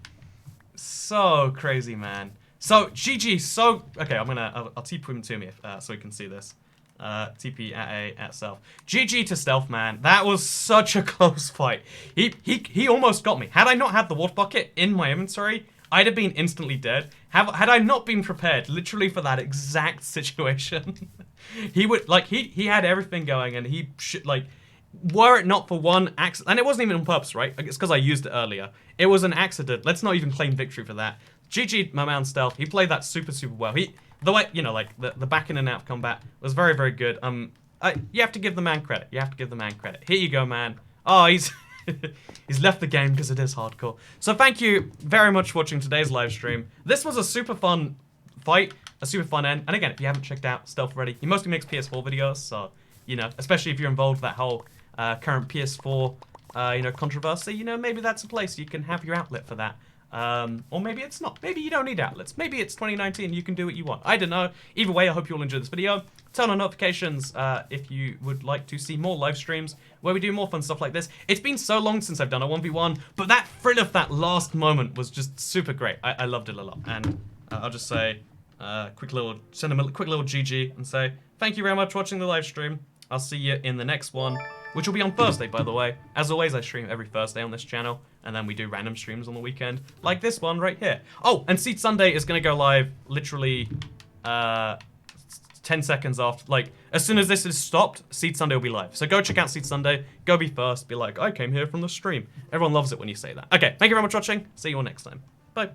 So crazy, man. So, GG, so... Okay, I'll TP him to me so we can see this. TP at self. GG to Stealth, man. That was such a close fight. He almost got me. Had I not had the water bucket in my inventory, I'd have been instantly dead. Had I not been prepared, literally for that exact situation, he would, like, he had everything going, and he should, like, were it not for one accident, and it wasn't even on purpose, right? It's because I used it earlier. It was an accident. Let's not even claim victory for that. GG, my man Stealth. He played that super well. The way, you know, like, the back in and out of combat was very, very good. You have to give the man credit. You have to give the man credit. Here you go, man. Oh, he's he's left the game because it is hardcore. So thank you very much for watching today's live stream. This was a super fun fight, a super fun end. And again, if you haven't checked out Stealth already, he mostly makes PS4 videos, so, you know, especially if you're involved with that whole current PS4, you know, controversy, you know, maybe that's a place you can have your outlet for that. Or maybe it's not. Maybe you don't need outlets. Maybe it's 2019, you can do what you want. I don't know. Either way, I hope you all enjoyed this video. Turn on notifications if you would like to see more live streams where we do more fun stuff like this. It's been so long since I've done a 1v1, but that thrill of that last moment was just super great. I loved it a lot. And I'll just say, send them a quick little GG and say, thank you very much for watching the live stream. I'll see you in the next one, which will be on Thursday, by the way. As always, I stream every Thursday on this channel, and then we do random streams on the weekend, like this one right here. Oh, and Seed Sunday is going to go live literally 2 10 seconds after, like, as soon as this is stopped, Seed Sunday will be live. So go check out Seed Sunday, go be first, be like, I came here from the stream. Everyone loves it when you say that. Okay, thank you very much for watching. See you all next time. Bye.